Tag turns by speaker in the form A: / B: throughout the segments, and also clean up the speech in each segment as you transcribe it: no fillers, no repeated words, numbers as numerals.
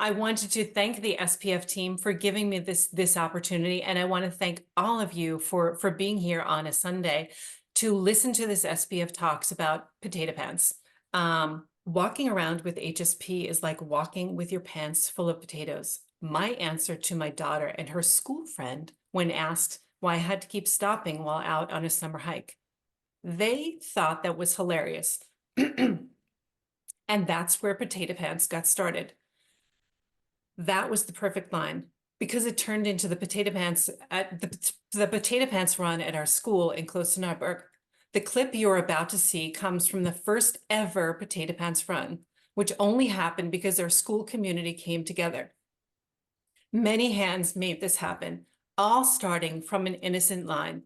A: I wanted to thank the SPF team for giving me this opportunity, and I want to thank all of you for being here on a Sunday to listen to this SPF talks about potato pants. Walking around with HSP is like walking with your pants full of potatoes. My answer to my daughter and her school friend when asked why I had to keep stopping while out on a summer hike. They thought that was hilarious. And that's where potato pants got started. That was the perfect line because it turned into the potato pants at the potato pants run at our school in Klosterneuburg. The clip you're about to see comes from the first ever potato pants run, which only happened because our school community came together. Many hands made this happen, all starting from an innocent line.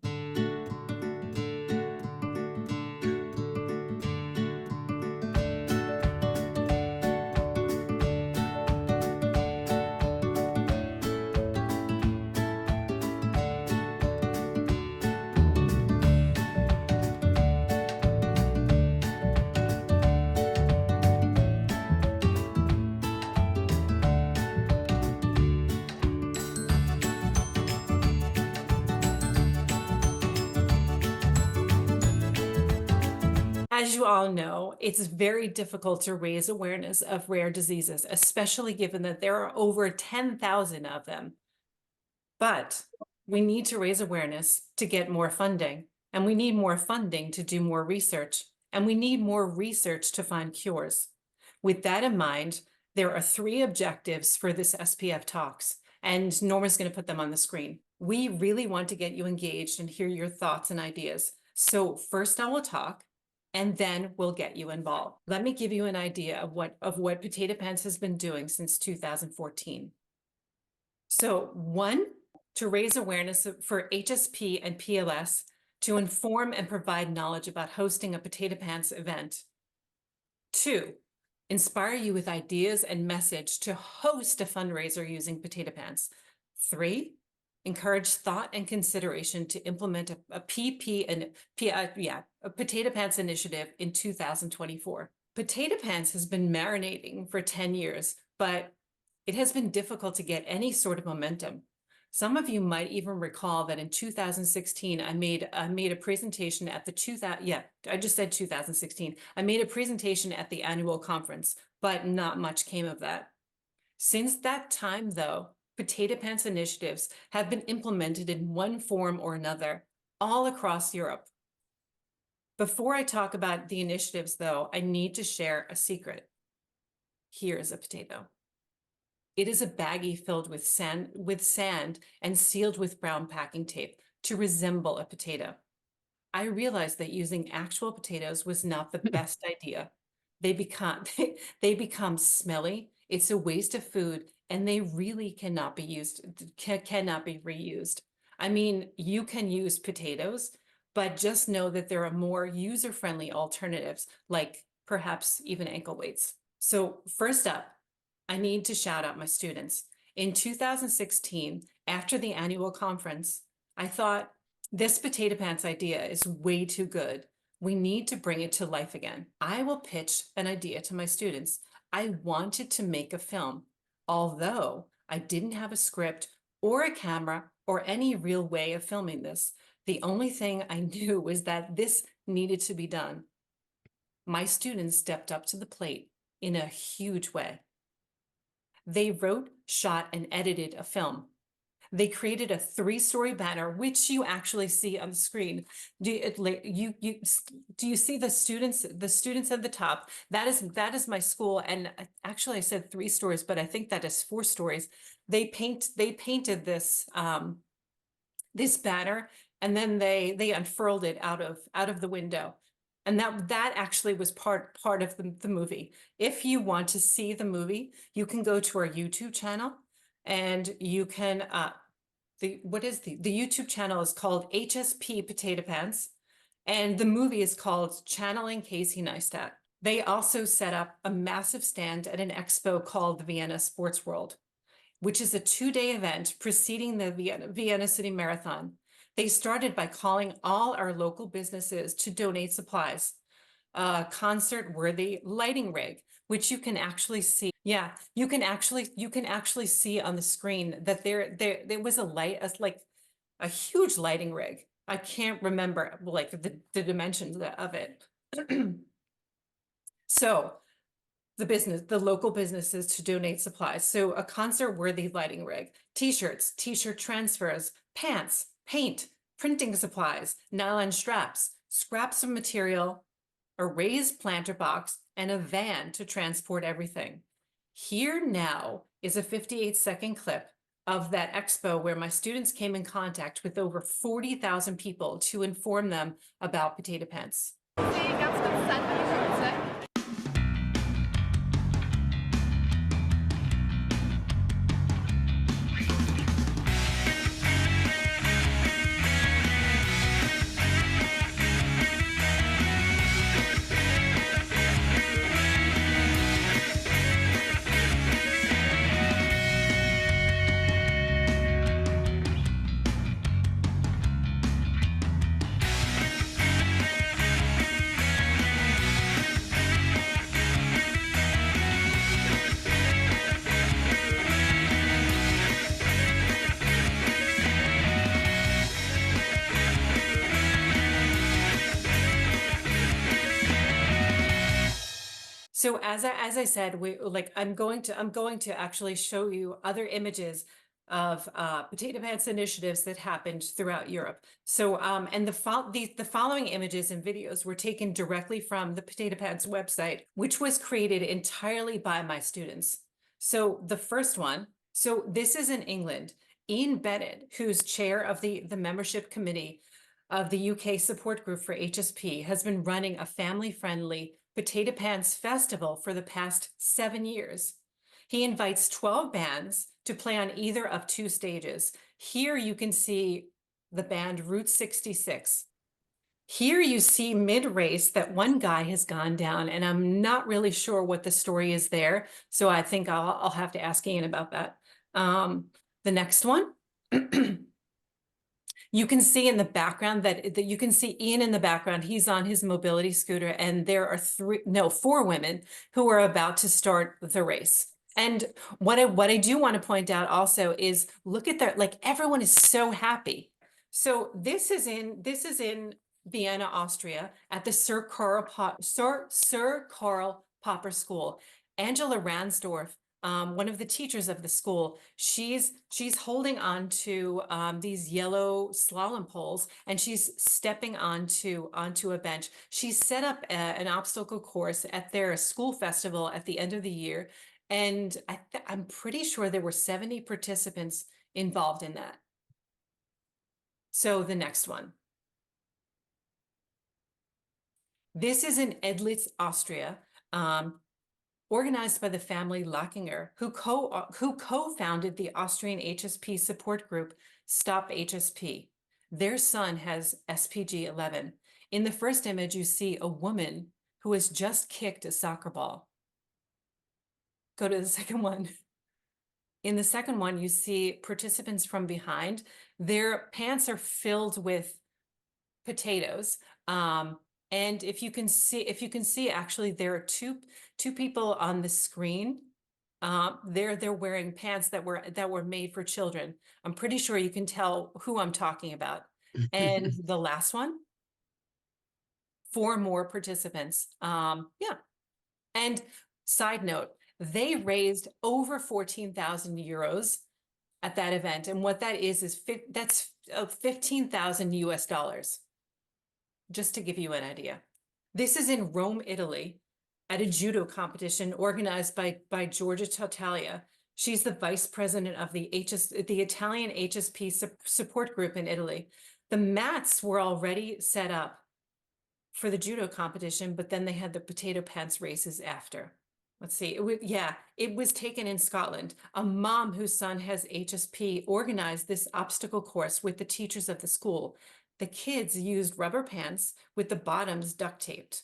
A: As you all know, it's very difficult to raise awareness of rare diseases, especially given that there are over 10,000 of them. But we need to raise awareness to get more funding, and we need more funding to do more research, and we need more research to find cures. With that in mind, there are 3 objectives for this SPF talks, and Norma's going to put them on the screen. We really want to get you engaged and hear your thoughts and ideas. So first I will talk, and then we'll get you involved. Let me give you an idea of what Potato Pants has been doing since 2014. So 1, to raise awareness for HSP and PLS, to inform and provide knowledge about hosting a Potato Pants event. 2, inspire you with ideas and message to host a fundraiser using Potato Pants. 3, encourage thought and consideration to implement a Potato Pants initiative in 2024. Potato Pants has been marinating for 10 years, but it has been difficult to get any sort of momentum. Some of you might even recall that in 2016, I made a presentation at the I just said 2016. I made a presentation at the annual conference, but not much came of that. Since that time, though, Potato Pants initiatives have been implemented in one form or another all across Europe. Before I talk about the initiatives, though, I need to share a secret. Here's a potato. It is a baggie filled with sand and sealed with brown packing tape to resemble a potato. I realized that using actual potatoes was not the best idea. They become smelly. It's a waste of food, and they really cannot be reused. I mean, you can use potatoes, but just know that there are more user-friendly alternatives, like perhaps even ankle weights. So first up, I need to shout out my students. In 2016, after the annual conference, I thought, this Potato Pants idea is way too good. We need to bring it to life again. I will pitch an idea to my students. I wanted to make a film, although I didn't have a script or a camera or any real way of filming this. The only thing I knew was that this needed to be done. My students stepped up to the plate in a huge way. They wrote, shot, and edited a film. They created a 3-story banner, which you actually see on the screen. Do you see the students at the top? That is my school, and actually I said 3 stories, but I think that is 4 stories. They painted this this banner, and then they unfurled it out of the window. And that actually was part of the movie. If you want to see the movie, you can go to our YouTube channel, and you can the YouTube channel is called HSP Potato Pants, and the movie is called Channeling Casey Neistat. They also set up a massive stand at an expo called the Vienna Sports World, which is a 2-day event preceding the Vienna City Marathon. They started by calling all our local businesses to donate supplies. A concert-worthy lighting rig, which you can actually see. Yeah, you can actually see on the screen that there was a light, like a huge lighting rig. I can't remember like the dimensions of it. So the local businesses to donate supplies. So a concert-worthy lighting rig, t-shirts, t-shirt transfers, pants, paint, printing supplies, nylon straps, scraps of material, a raised planter box, and a van to transport everything. Here now is a 58-second clip of that expo where my students came in contact with over 40,000 people to inform them about potato pants. So as I said, I'm going to actually show you other images of potato pants initiatives that happened throughout Europe. So and the following images and videos were taken directly from the Potato Pants website, which was created entirely by my students. So the first one, so this is in England. Ian Bennett, who's chair of the membership committee of the UK support group for HSP, has been running a family-friendly Potato Pants Festival for the past 7 years. He invites 12 bands to play on either of two stages. Here you can see the band Route 66. Here you see mid-race that one guy has gone down, and I'm not really sure what the story is there. So I think I'll have to ask Ian about that. The next one. You can see in the background that you can see Ian in the background. He's on his mobility scooter, and there are four women who are about to start the race. And what I do want to point out also is look at that, like everyone is so happy. So this is in Vienna, Austria, at the Sir Karl Popper School. Angela Ransdorf, one of the teachers of the school, she's holding on to these yellow slalom poles, and she's stepping onto a bench. She set up an obstacle course at their school festival at the end of the year, and I'm pretty sure there were 70 participants involved in that. So the next one. This is in Edlitz, Austria. Organized by the family Lackinger, who co-founded the Austrian HSP support group Stop HSP. Their son has SPG11. In the first image, you see a woman who has just kicked a soccer ball. Go to the second one. In the second one, you see participants from behind. Their pants are filled with potatoes. And if you can see, actually, there are two people on the screen. They're wearing pants that were made for children. I'm pretty sure you can tell who I'm talking about. And the last one, 4 more participants. Yeah. And side note, they raised over 14,000 euros at that event. And what that is that's 15,000 US dollars. Just to give you an idea. This is in Rome, Italy, at a judo competition organized by Giorgia Tartaglia. She's the vice president of the Italian HSP support group in Italy. The mats were already set up for the judo competition, but then they had the potato pants races after. Let's see, it was taken in Scotland. A mom whose son has HSP organized this obstacle course with the teachers of the school. The kids used rubber pants with the bottoms duct taped.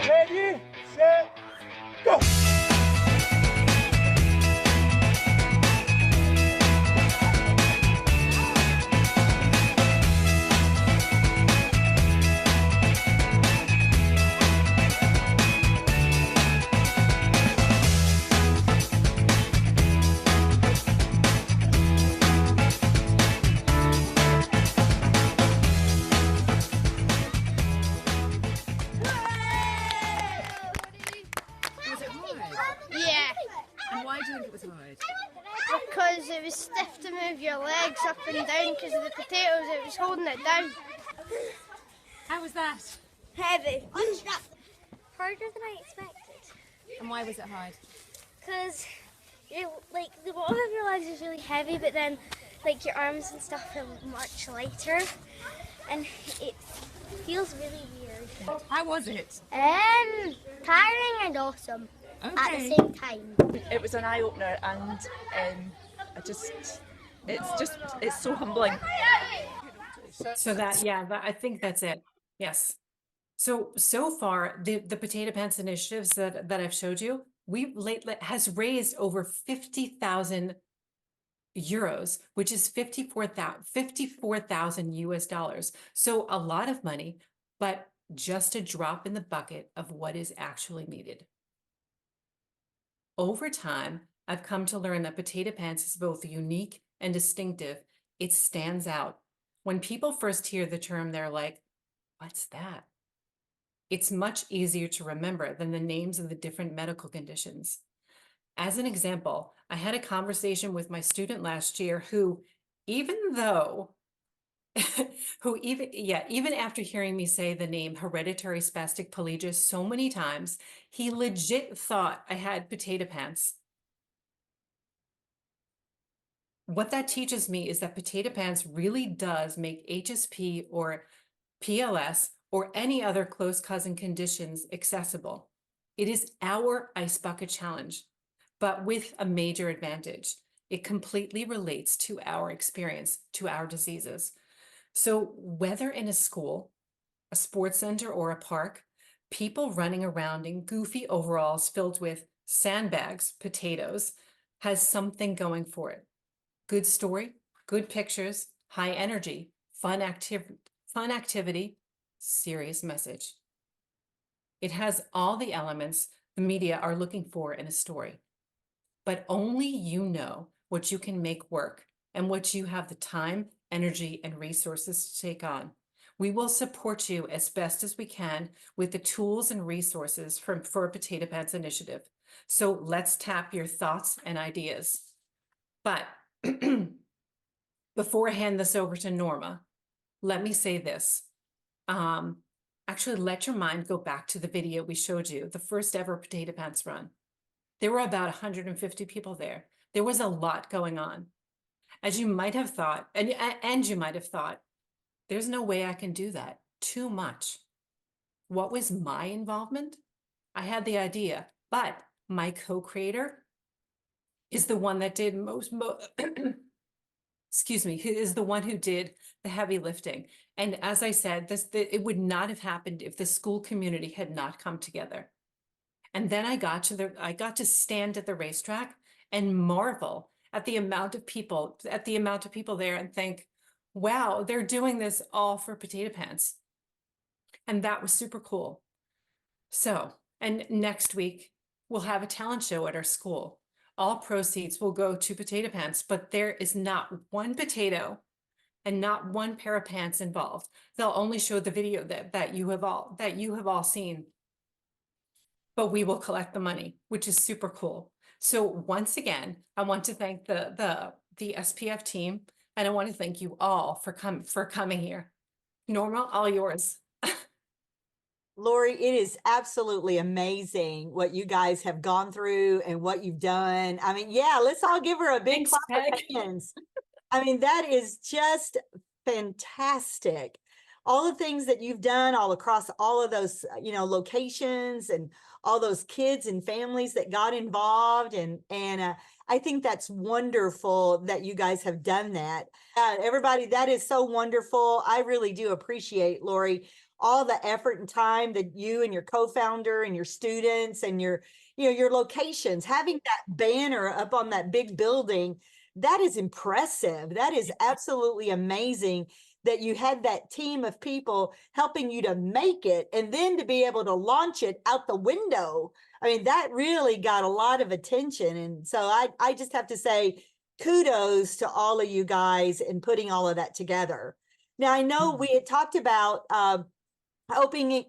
B: Ready, set, go! was stiff to move your legs up and down because of the potatoes. It was holding it down.
C: How was that?
B: Heavy. Harder than I expected.
C: And why was it hard?
B: Because like the bottom of your legs is really heavy, but then like your arms and stuff are much lighter, and it feels really weird.
C: How was it?
B: Tiring and awesome at the same time.
D: It was an eye opener, and it's so humbling.
A: So that, yeah, I think that's it. Yes. So far, the Potato Pants initiatives that I've showed you, has raised over 50,000 euros, which is 54,000 US dollars. So a lot of money, but just a drop in the bucket of what is actually needed. Over time, I've come to learn that Potato Pants is both unique and distinctive. It stands out. When people first hear the term, they're like, what's that? It's much easier to remember than the names of the different medical conditions. As an example, I had a conversation with my student last year who, even after hearing me say the name hereditary spastic plegia so many times, he legit thought I had potato pants. What that teaches me is that potato pants really does make HSP or PLS or any other close cousin conditions accessible. It is our ice bucket challenge, but with a major advantage. It completely relates to our experience, to our diseases. So whether in a school, a sports center, or a park, people running around in goofy overalls filled with sandbags, potatoes, has something going for it. Good story, good pictures, high energy, fun activity, serious message. It has all the elements the media are looking for in a story. But only you know what you can make work and what you have the time, energy, and resources to take on. We will support you as best as we can with the tools and resources for Potato Pants Initiative. So let's tap your thoughts and ideas. But before I hand this over to Norma, let me say this. Actually, let your mind go back to the video we showed you, the first ever Potato Pants run. There were about 150 people there. There was a lot going on. As you might have thought, and you might have thought, there's no way I can do that. Too much. What was my involvement? I had the idea, but my co-creator is the one that did excuse me, who is the one who did the heavy lifting. And as I said, it would not have happened if the school community had not come together. And then I got to stand at the racetrack and marvel at the amount of people there and think, wow, they're doing this all for Potato Pants. And that was super cool. So, and next week we'll have a talent show at our school. All proceeds will go to Potato Pants, but there is not one potato and not one pair of pants involved. They'll only show the video that you have all seen. But we will collect the money, which is super cool. So once again, I want to thank the SPF team, and I want to thank you all for coming here. Norma, all yours.
E: Lori, it is absolutely amazing what you guys have gone through and what you've done. I mean, yeah, let's all give her a big
A: Thanks,
E: clap of hands. I mean, that is just fantastic. All the things that you've done all across all of those, locations, and all those kids and families that got involved. And I think that's wonderful that you guys have done that. Everybody, that is so wonderful. I really do appreciate, Lori, all the effort and time that you and your co-founder and your students and your locations, having that banner up on that big building, that is impressive. That is absolutely amazing that you had that team of people helping you to make it, and then to be able to launch it out the window. I mean, that really got a lot of attention. And so I just have to say kudos to all of you guys in putting all of that together. Now, I know we had talked about opening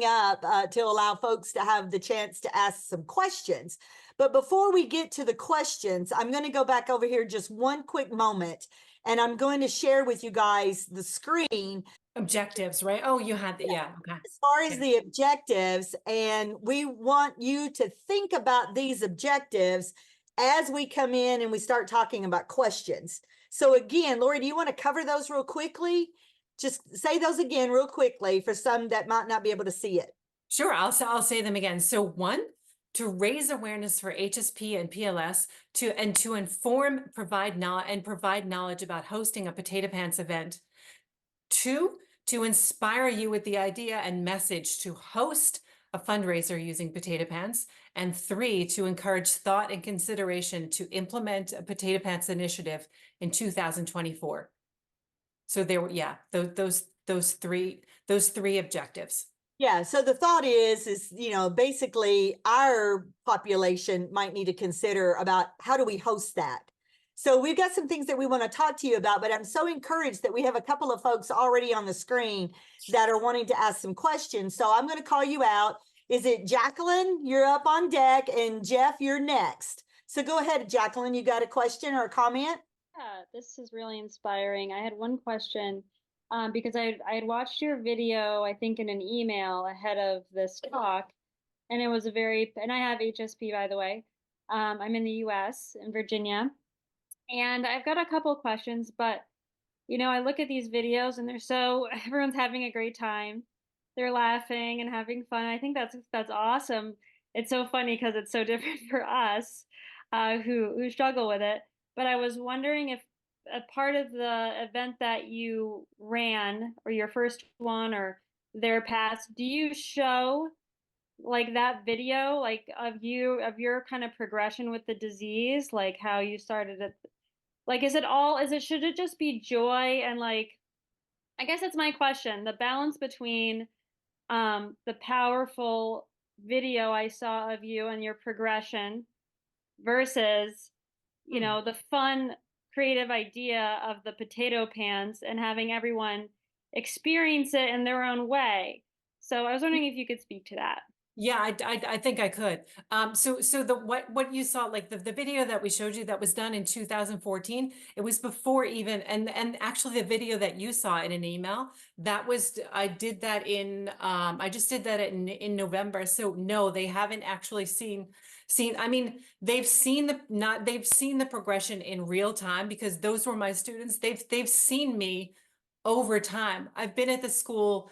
E: up to allow folks to have the chance to ask some questions. But before we get to the questions, I'm going to go back over here just one quick moment, and I'm going to share with you guys the screen
A: Objectives, right? Oh, you had the, yeah, okay.
E: as far as
A: Okay.
E: the objectives, and we want you to think about these objectives as we come in and we start talking about questions. So again, Lori, do you want to cover those real quickly? Just say those again real quickly for some that might not be able to see it.
A: Sure, I'll say them again. So one, to raise awareness for HSP and PLS to inform, provide knowledge about hosting a Potato Pants event. Two, to inspire you with the idea and message to host a fundraiser using Potato Pants. And three, to encourage thought and consideration to implement a Potato Pants initiative in 2024. So there, yeah, those three objectives.
E: Yeah, so the thought is, you know, basically our population might need to consider about how do we host that. So we've got some things that we want to talk to you about, but I'm so encouraged that we have a couple of folks already on the screen that are wanting to ask some questions. So I'm going to call you out. Is it Jacqueline? You're up on deck, and Jeff, you're next. So go ahead, Jacqueline. You got a question or a comment?
F: Yeah, this is really inspiring. I had one question because I had watched your video, I think in an email ahead of this talk, and it was and I have HSP, by the way. I'm in the US, in Virginia, and I've got a couple questions, but you know, I look at these videos and everyone's having a great time. They're laughing and having fun. I think that's awesome. It's so funny because it's so different for us who struggle with it. But I was wondering if a part of the event that you ran, or your first one, or their past, do you show like that video, like of your kind of progression with the disease, like how you started it? Like, should it just be joy and like, I guess that's my question, the balance between the powerful video I saw of you and your progression versus, you know, the fun, creative idea of the potato pants and having everyone experience it in their own way. So I was wondering if you could speak to that.
A: Yeah, I think I could. So what you saw, like the video that we showed you that was done in 2014, it was before even, and actually the video that you saw in an email, I did that I just did that in November. So no, they haven't actually seen, I mean, they've seen the progression in real time because those were my students. They've seen me over time. I've been at the school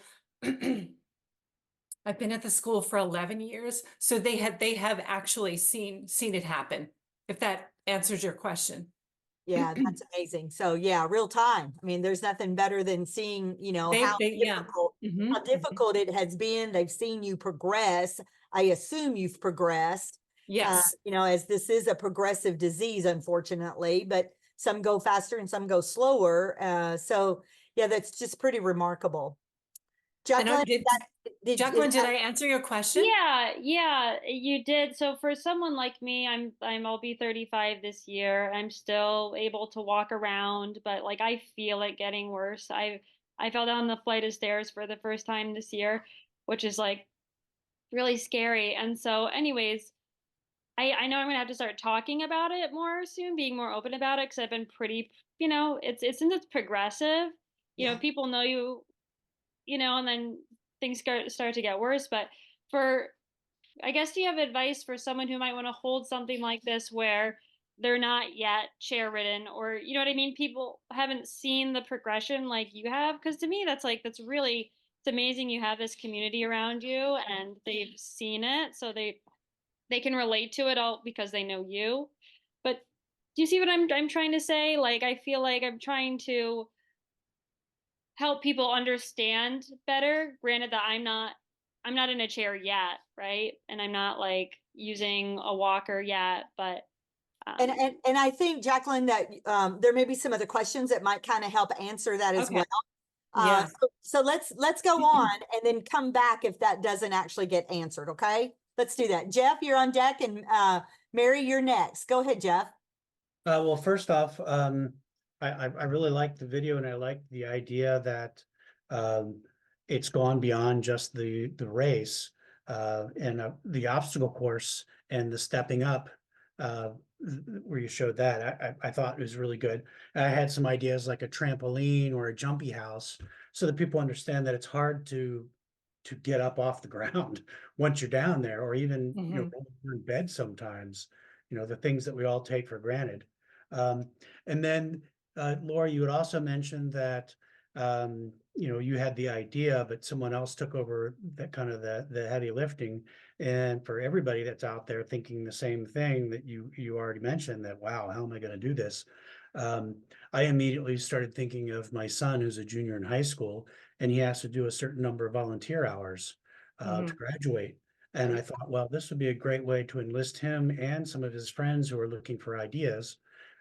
A: I've been at the school for 11 years, so they have actually seen it happen, if that answers your question.
E: Yeah, that's amazing. So yeah, real time. I mean, there's nothing better than seeing, you know,
A: Yeah.
E: how difficult it has been. They've seen you progress. I assume you've progressed.
A: Yes.
E: You know, as this is a progressive disease, unfortunately, but some go faster and some go slower. So yeah, that's just pretty remarkable. Jacqueline,
A: Jacqueline, did I answer your question?
F: Yeah, you did. So for someone like me, I'll be 35 this year. I'm still able to walk around, but like I feel it getting worse. I fell down the flight of stairs for the first time this year, which is like really scary. And so anyways, I know I'm gonna have to start talking about it more soon, being more open about it, because I've been pretty, you know, since it's progressive, you know, people know you, you know, and then things start to get worse. But I guess, do you have advice for someone who might want to hold something like this where they're not yet chair ridden, or, you know what I mean? People haven't seen the progression like you have. Because to me, that's really, it's amazing you have this community around you and they've seen it. So they can relate to it all because they know you. But do you see what I'm trying to say? Like, I feel like I'm trying to help people understand better. Granted that I'm not in a chair yet, right? And I'm not like using a walker yet, but
E: and I think, Jacqueline, that there may be some other questions that might kind of help answer that as well.
A: Yeah.
E: So let's go on and then come back if that doesn't actually get answered. Okay, let's do that. Jeff, you're on deck, and Mary, you're next. Go ahead, Jeff.
G: Well, first off, I really liked the video, and I like the idea that it's gone beyond just the race. and the obstacle course and the stepping up, where you showed that, I thought it was really good. I had some ideas like a trampoline or a jumpy house, so that people understand that it's hard to get up off the ground once you're down there, or even, you know, roll in bed sometimes, you know, the things that we all take for granted. And then, Laura, you had also mentioned that, you know, you had the idea, but someone else took over that kind of the heavy lifting. And for everybody that's out there thinking the same thing that you already mentioned, that, wow, how am I going to do this? I immediately started thinking of my son, who's a junior in high school, and he has to do a certain number of volunteer hours to graduate. And I thought, well, this would be a great way to enlist him and some of his friends who are looking for ideas.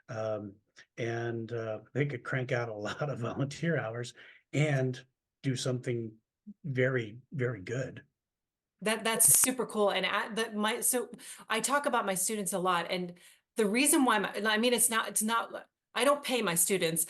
G: And they could crank out a lot of volunteer hours and do something very, very good.
A: That's super cool. And so I talk about my students a lot, and the reason why I mean, it's not, I don't pay my students.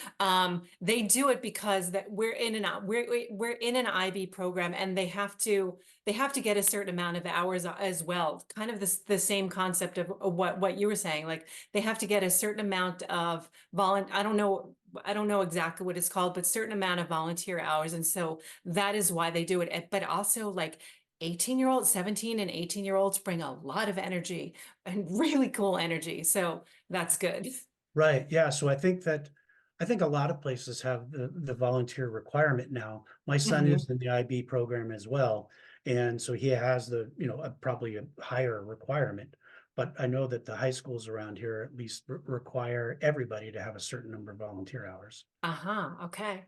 A: They do it because that we're in an IB program, and they have to get a certain amount of hours as well. Kind of the same concept of what you were saying. Like, they have to get a certain amount of I don't know exactly what it's called, but certain amount of volunteer hours. And so that is why they do it. But also, like, 18-year-olds, 17 and 18-year-olds bring a lot of energy, and really cool energy. So that's good.
G: Right. Yeah. So I think a lot of places have the volunteer requirement now. My son is in the IB program as well. And so he has probably a higher requirement. But I know that the high schools around here at least require everybody to have a certain number of volunteer hours.
A: Okay.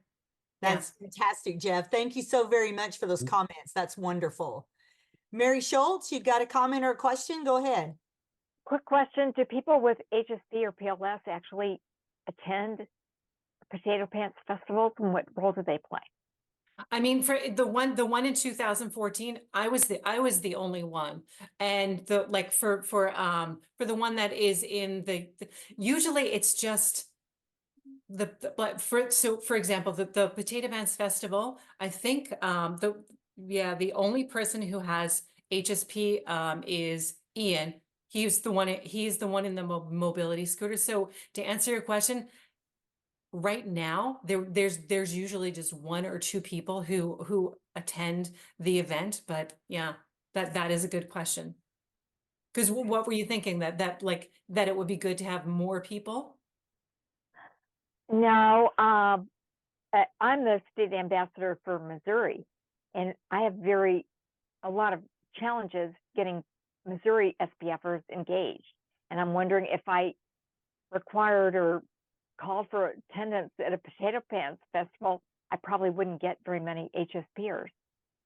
E: That's fantastic, Jeff. Thank you so very much for those comments. That's wonderful. Mary Schultz, you've got a comment or a question? Go ahead.
H: Quick question. Do people with HSP or PLS actually attend Potato Pants festivals, and what role do they play?
A: I mean, for the one in 2014, I was the only one. And for the one that is in usually it's just for example, the Potato Pants Festival, I think the only person who has HSP is Ian. He's the one in the mobility scooter. So to answer your question, right now there's usually just one or two people who attend the event. But yeah, that is a good question. Because what were you thinking, that it would be good to have more people?
H: No, I'm the state ambassador for Missouri, and I have a lot of challenges getting Missouri SPFers engaged. And I'm wondering if I required or called for attendance at a Potato Pants festival, I probably wouldn't get very many HSPers.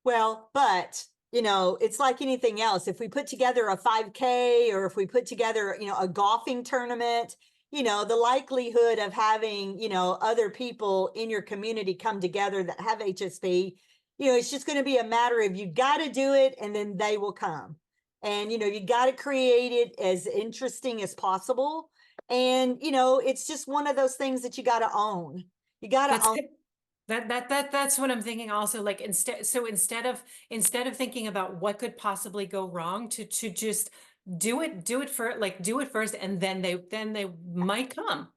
E: Well, but it's like anything else. If we put together a 5K, or if we put together, a golfing tournament, the likelihood of having, other people in your community come together that have HSP, it's just going to be a matter of, you got to do it and then they will come. And, you got to create it as interesting as possible. And, it's just one of those things that you got to own. You got to own.
A: That's what I'm thinking also. Like, instead of thinking about what could possibly go wrong, to just do it first, and then they might come.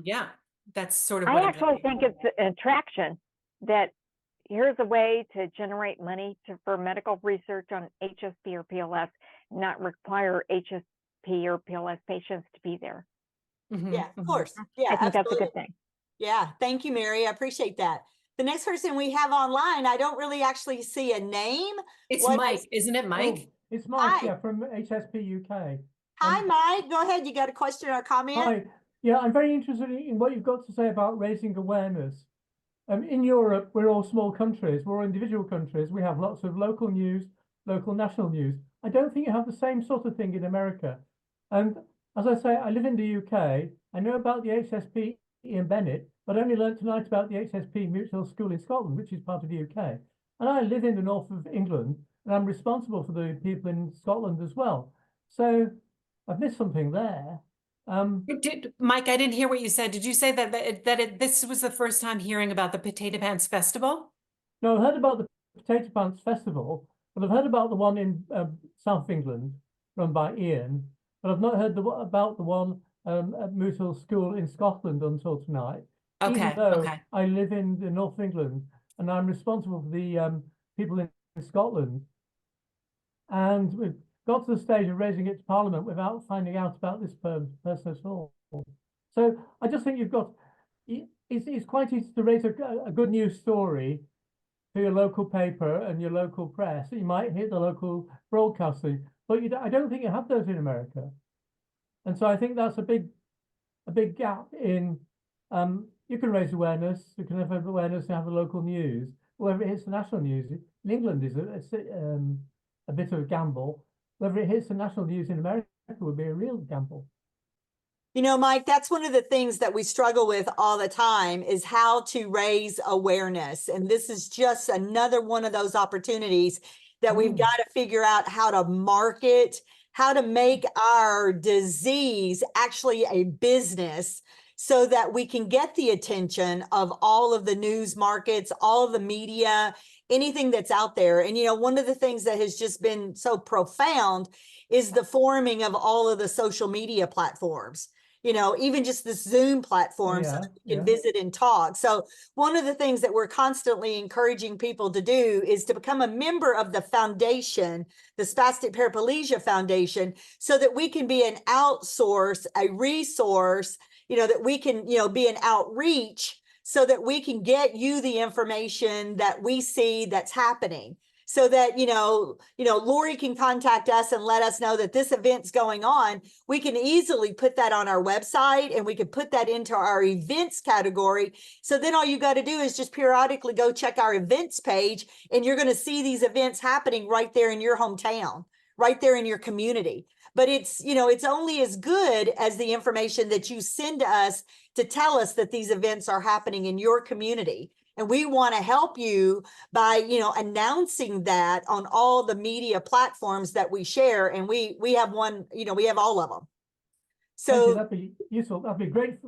A: Yeah, that's sort of what
H: I actually think it's an attraction that here's a way to generate money for medical research on HSP or PLS, not require HSP or PLS patients to be there.
E: Yeah, of course. Yeah,
H: I think
E: absolutely.
H: that's a good thing.
E: Yeah, thank you, Mary. I appreciate that. The next person we have online, I don't really actually see a name.
A: It's Mike, isn't it, Mike?
I: It's Mike,
E: Hi.
I: yeah, from HSP UK.
E: Hi, Mike. Go ahead. You got a question or a comment?
I: Hi. Yeah, I'm very interested in what you've got to say about raising awareness. In Europe, we're all small countries. We're all individual countries. We have lots of local news, local national news. I don't think you have the same sort of thing in America. And as I say, I live in the UK. I know about the HSP Ian Bennett, but I only learned tonight about the HSP Mutual School in Scotland, which is part of the UK. And I live in the north of England, and I'm responsible for the people in Scotland as well. So I've missed something there.
A: Mike, I didn't hear what you said. Did you say that this was the first time hearing about the Potato Pants Festival?
I: No, I heard about the Potato Pants Festival, but I've heard about the one in South England run by Ian, but I've not heard about the one at Moose Hill School in Scotland until tonight. Even
A: Okay,
I: though
A: okay.
I: I live in the North of England and I'm responsible for the people in Scotland, and we've got to the stage of raising it to Parliament without finding out about this person at all. So I just think it's quite easy to raise a good news story to your local paper and your local press. You might hit the local broadcasting, but I don't think you have those in America. And so I think that's a big gap in, you can raise awareness, you can have awareness and have the local news. Whether it hits the national news, in England is a bit of a gamble. Whether it hits the national news in America would be a real gamble.
E: You know, Mike, that's one of the things that we struggle with all the time is how to raise awareness. And this is just another one of those opportunities that we've got to figure out how to market, how to make our disease actually a business so that we can get the attention of all of the news markets, all of the media, anything that's out there. And, you know, one of the things that has just been so profound is the forming of all of the social media platforms. You know, even just the Zoom platform so that we can visit and talk. So one of the things that we're constantly encouraging people to do is to become a member of the foundation, the Spastic Paraplegia Foundation, so that we can be an outsource, a resource, you know, that we can, you know, be an outreach so that we can get you the information that we see that's happening. So that, you know, Lori can contact us and let us know that this event's going on. We can easily put that on our website and we can put that into our events category. So then all you got to do is just periodically go check our events page and you're going to see these events happening right there in your hometown, right there in your community. But it's, you know, it's only as good as the information that you send to us to tell us that these events are happening in your community. And we want to help you by, you know, announcing that on all the media platforms that we share. And we have one, you know, we have all of them. So
I: that'd be useful. That'd be great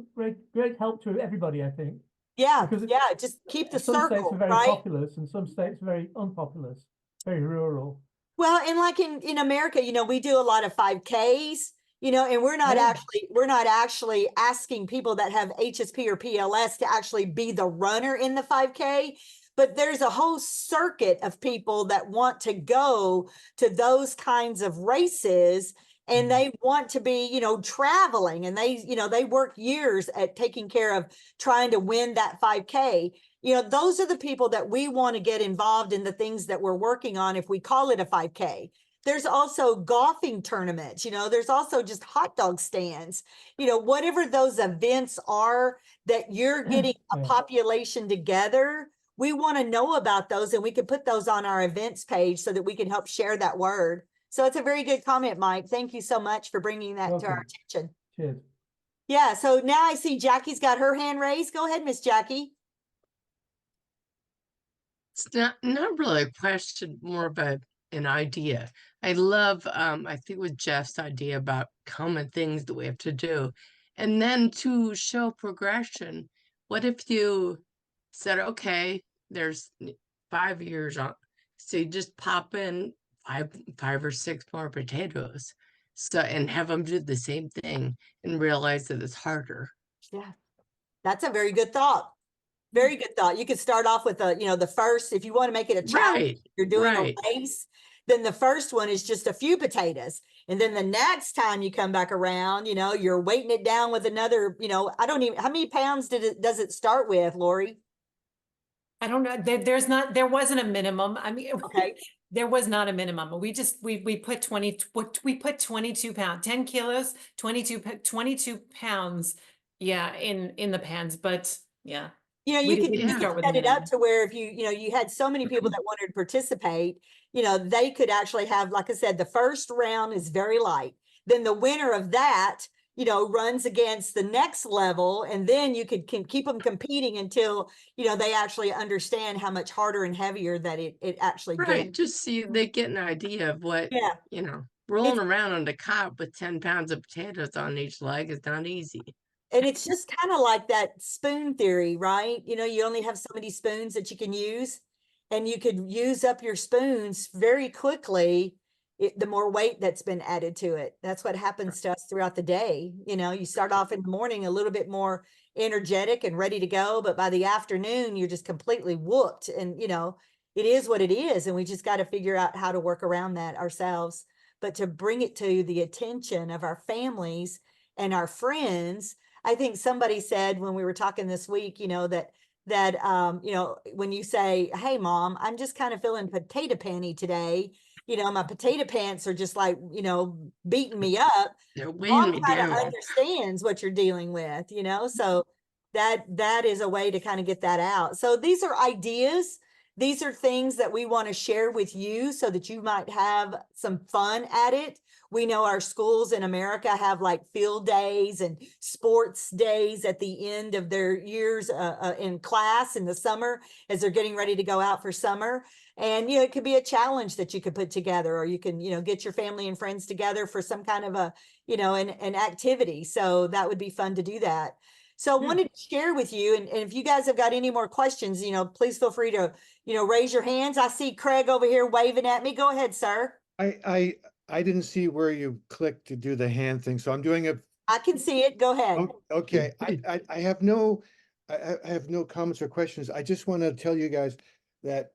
I: help to everybody, I think.
E: Yeah,
I: because
E: yeah, just keep the
I: some
E: circle,
I: states are very
E: right?
I: populous and some states are very unpopulous, very rural.
E: Well, and like in America, you know, we do a lot of 5Ks, you know, and we're not actually asking people that have HSP or PLS to actually be the runner in the 5K, but there's a whole circuit of people that want to go to those kinds of races and they want to be, you know, traveling and they, you know, they work years at taking care of trying to win that 5K. You know, those are the people that we want to get involved in the things that we're working on if we call it a 5K. There's also golfing tournaments, you know, there's also just hot dog stands, you know, whatever those events are that you're getting a population together, we want to know about those and we can put those on our events page so that we can help share that word. So it's a very good comment, Mike. Thank you so much for bringing that to our attention.
I: Cheers.
E: Yeah, so now I see Jackie's got her hand raised. Go ahead, Miss Jackie.
J: It's not really a question, more of an idea. I love, I think with Jeff's idea about common things that we have to do. And then to show progression, what if you said, okay, there's 5 years on, so you just pop in five or six more potatoes. So, and have them do the same thing and realize that it's harder.
E: Yeah, that's a very good thought. Very good thought. You could start off with you know, the first, if you want to make it a challenge, you're doing a race, then the first one is just a few potatoes. And then the next time you come back around, you know, you're weighting it down with another, you know, I don't even, how many pounds does it start with, Lori?
A: I don't know. There wasn't a minimum. I mean,
E: okay.
A: There was not a minimum. We put 22 pounds, 10 kilos, 22 pounds. Yeah. In the pans, but yeah.
E: You know, you can set it up to where if you had so many people that wanted to participate, you know, they could actually have, like I said, the first round is very light. Then the winner of that, you know, runs against the next level. And then you can keep them competing until, you know, they actually understand how much harder and heavier that it actually gets.
J: Just see, they get an idea of what, you know, rolling around on the cot with 10 pounds of potatoes on each leg is not easy.
E: And it's just kind of like that spoon theory, right? You know, you only have so many spoons that you can use. and you could use up your spoons very quickly. The more weight that's been added to it. That's what happens to us throughout the day. You know, you start off in the morning a little bit more energetic and ready to go, but by the afternoon, you're just completely whooped. And, you know, it is what it is. And we just got to figure out how to work around that ourselves. But to bring it to the attention of our families and our friends, I think somebody said when we were talking this week, you know, that you know, when you say, hey, mom, I'm just kind of feeling potato panty today, you know, my potato pants are just like, you know, beating me up.
J: They're
E: Mom
J: weighing me
E: kind of
J: down.
E: understands what you're dealing with, you know, so that is a way to kind of get that out. So these are ideas. These are things that we want to share with you so that you might have some fun at it. We know our schools in America have like field days and sports days at the end of their years in class in the summer as they're getting ready to go out for summer. And, you know, it could be a challenge that you could put together, or you can, you know, get your family and friends together for some kind of a, you know, an activity. So that would be fun to do that. So I wanted to share with you, and if you guys have got any more questions, you know, please feel free to, you know, raise your hands. I see Craig over here waving at me. Go ahead, sir.
K: I didn't see where you clicked to do the hand thing, so I'm doing it.
E: I can see it. Go ahead.
K: Okay, I have no, I have no comments or questions. I just want to tell you guys that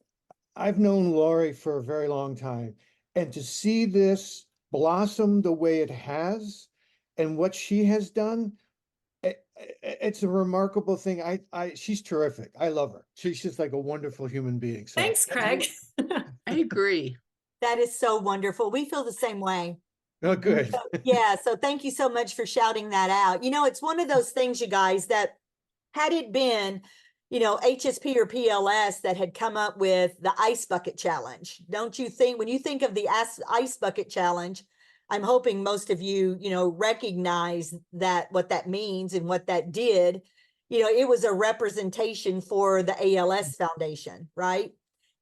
K: I've known Lori for a very long time, and to see this blossom the way it has and what she has done, it's a remarkable thing. She's terrific. I love her. She's just like a wonderful human being. So
A: Thanks, Craig.
J: I agree.
E: That is so wonderful. We feel the same way.
K: Oh, good.
E: Yeah. So thank you so much for shouting that out. You know, it's one of those things, you guys, that had it been, you know, HSP or PLS that had come up with the ice bucket challenge, don't you think, when you think of the ice bucket challenge, I'm hoping most of you, you know, recognize that what that means and what that did. You know, it was a representation for the ALS Foundation, right?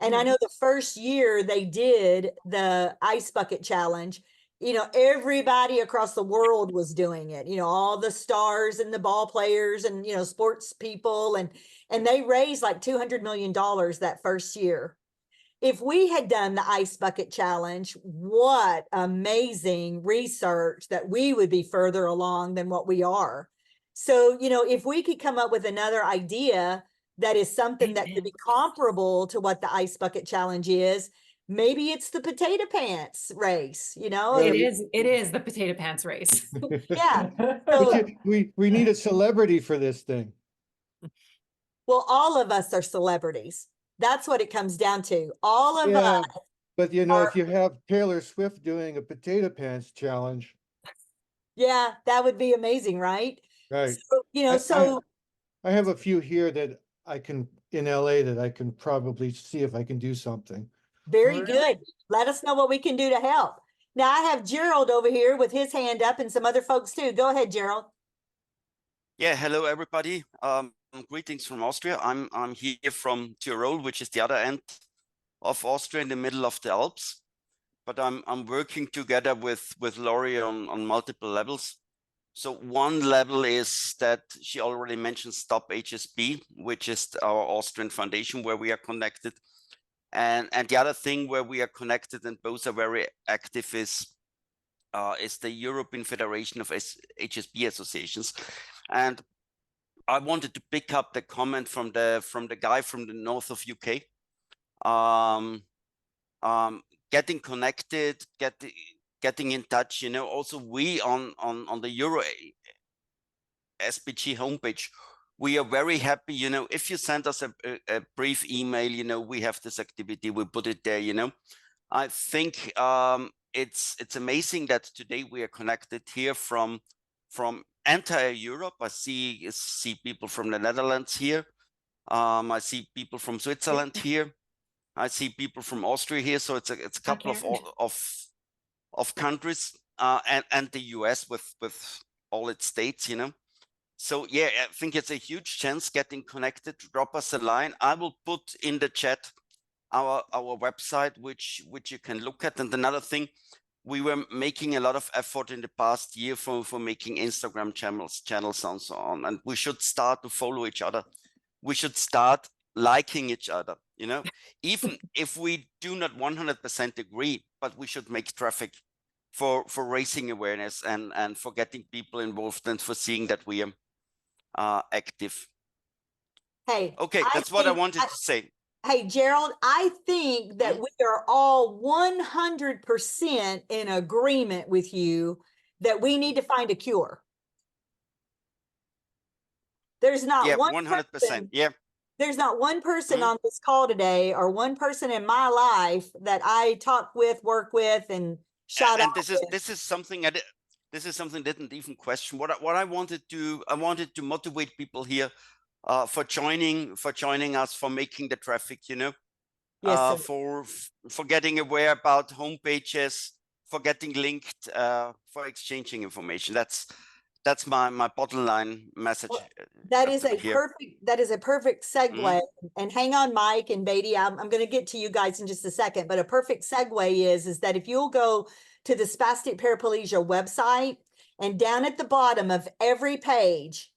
E: And I know the first year they did the ice bucket challenge, you know, everybody across the world was doing it, you know, all the stars and the ball players and, you know, sports people, and they raised like $200 million that first year. If we had done the ice bucket challenge, what amazing research that we would be further along than what we are. So, you know, if we could come up with another idea that is something that could be comparable to what the ice bucket challenge is, maybe it's the potato pants race, you know?
A: It is the potato pants race.
E: Yeah.
K: But
E: So,
K: we need a celebrity for this thing.
E: well, all of us are celebrities. That's what it comes down to. All of
K: Yeah,
E: us.
K: but you know, if you have Taylor Swift doing a potato pants challenge,
E: Yeah, that would be amazing, right?
K: right?
E: So, you know,
K: I have a few here that I can, in LA, that I can probably see if I can do something.
E: very good. Let us know what we can do to help. Now I have Gerald over here with his hand up and some other folks too. Go ahead, Gerald.
L: Yeah, hello everybody. Greetings from Austria. I'm here from Tyrol, which is the other end of Austria in the middle of the Alps. But I'm working together with Lori on multiple levels. So one level is that she already mentioned Stop HSP, which is our Austrian foundation where we are connected. And the other thing where we are connected and both are very active is the European Federation of HSP associations. And I wanted to pick up the comment from the guy from the north of UK. Getting connected, getting in touch, you know, also we on the Euro SPG homepage, we are very happy, you know, if you send us a brief email, you know, we have this activity, we put it there, you know. I think it's amazing that today we are connected here from entire Europe. I see people from the Netherlands here. I see people from Switzerland here. I see people from Austria here. So it's a couple of countries and the US with all its states, you know. So yeah, I think it's a huge chance getting connected. Drop us a line. I will put in the chat our website, which you can look at. And another thing, we were making a lot of effort in the past year for making Instagram channels and so on. And we should start to follow each other. We should start liking each other. you know, even if we do not 100% agree, but we should make traffic for raising awareness and for getting people involved and for seeing that we are active.
E: Hey,
L: Okay, that's what I wanted to say.
E: Hey, Gerald, I think that we are all 100% in agreement with you that we need to find a cure. There's not
L: Yeah,
E: one
L: 100%.
E: person,
L: Yeah.
E: there's not one person on this call today or one person in my life that I talk with, work with, and shout out
L: And
E: with.
L: this is something this is something I didn't even question. What I wanted to motivate people here for joining us, for making the traffic, you know,
E: Yes, sir.
L: for getting aware about homepages, for getting linked, for exchanging information. That's my bottom line message.
E: That is a
L: here.
E: perfect segue. And hang on, Mike and Beatty, I'm going to get to you guys in just a second, but a perfect segue is that if you'll go to the Spastic Paraplegia website, and down at the bottom of every page,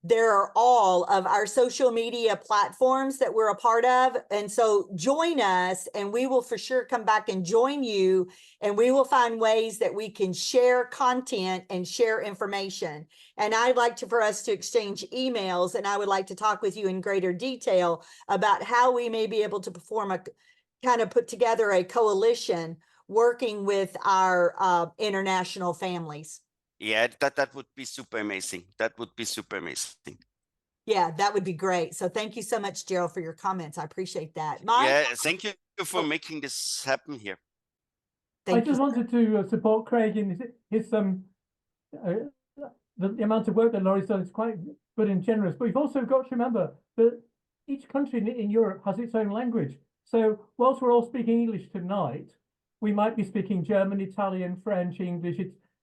E: there are all of our social media platforms that we're a part of. And so join us, and we will for sure come back and join you, and we will find ways that we can share content and share information. And I'd like for us to exchange emails, and I would like to talk with you in greater detail about how we may be able to put together a coalition working with our international families.
L: Yeah, that would be super amazing. That would be super amazing.
E: Yeah, that would be great. So thank you so much, Gerald, for your comments. I appreciate that. Mike?
L: Yeah, thank you for making this happen here.
I: I just wanted to support Craig in his the amount of work that Laurie's done is quite good and generous. But you've also got to remember that each country in Europe has its own language. So whilst we're all speaking English tonight, we might be speaking German, Italian, French, English,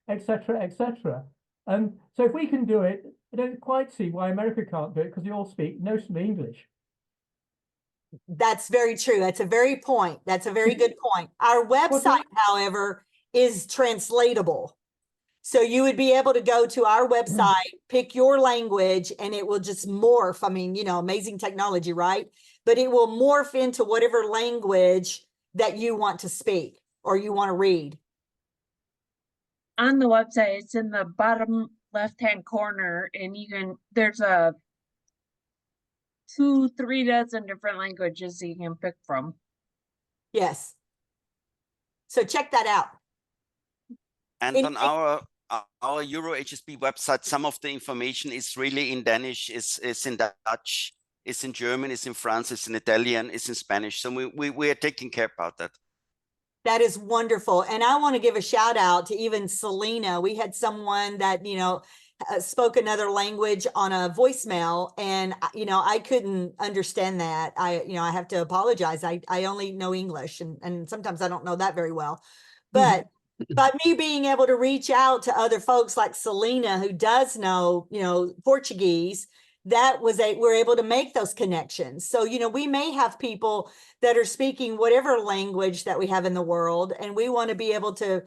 I: etc., etc. And so if we can do it, I don't quite see why America can't do it, because they all speak mostly English.
E: That's very true. That's a very point. That's a very good point. Our website, however, is translatable. So you would be able to go to our website, pick your language, and it will just morph. I mean, you know, amazing technology, right? But it will morph into whatever language that you want to speak or you want to read.
M: On the website, it's in the bottom left-hand corner, and there's 2-3 dozen different languages you can pick from.
E: Yes. So check that out.
L: And on our Euro HSP website, some of the information is really in Danish, is in Dutch, is in German, is in France, is in Italian, is in Spanish. So we are taking care about that.
E: That is wonderful. And I want to give a shout out to even Selena. We had someone that, you know, spoke another language on a voicemail, and, you know, I couldn't understand that. I have to apologize. I only know English, and sometimes I don't know that very well. But by me being able to reach out to other folks like Selena, who does know, you know, Portuguese, we're able to make those connections. So, you know, we may have people that are speaking whatever language that we have in the world, and we want to be able to,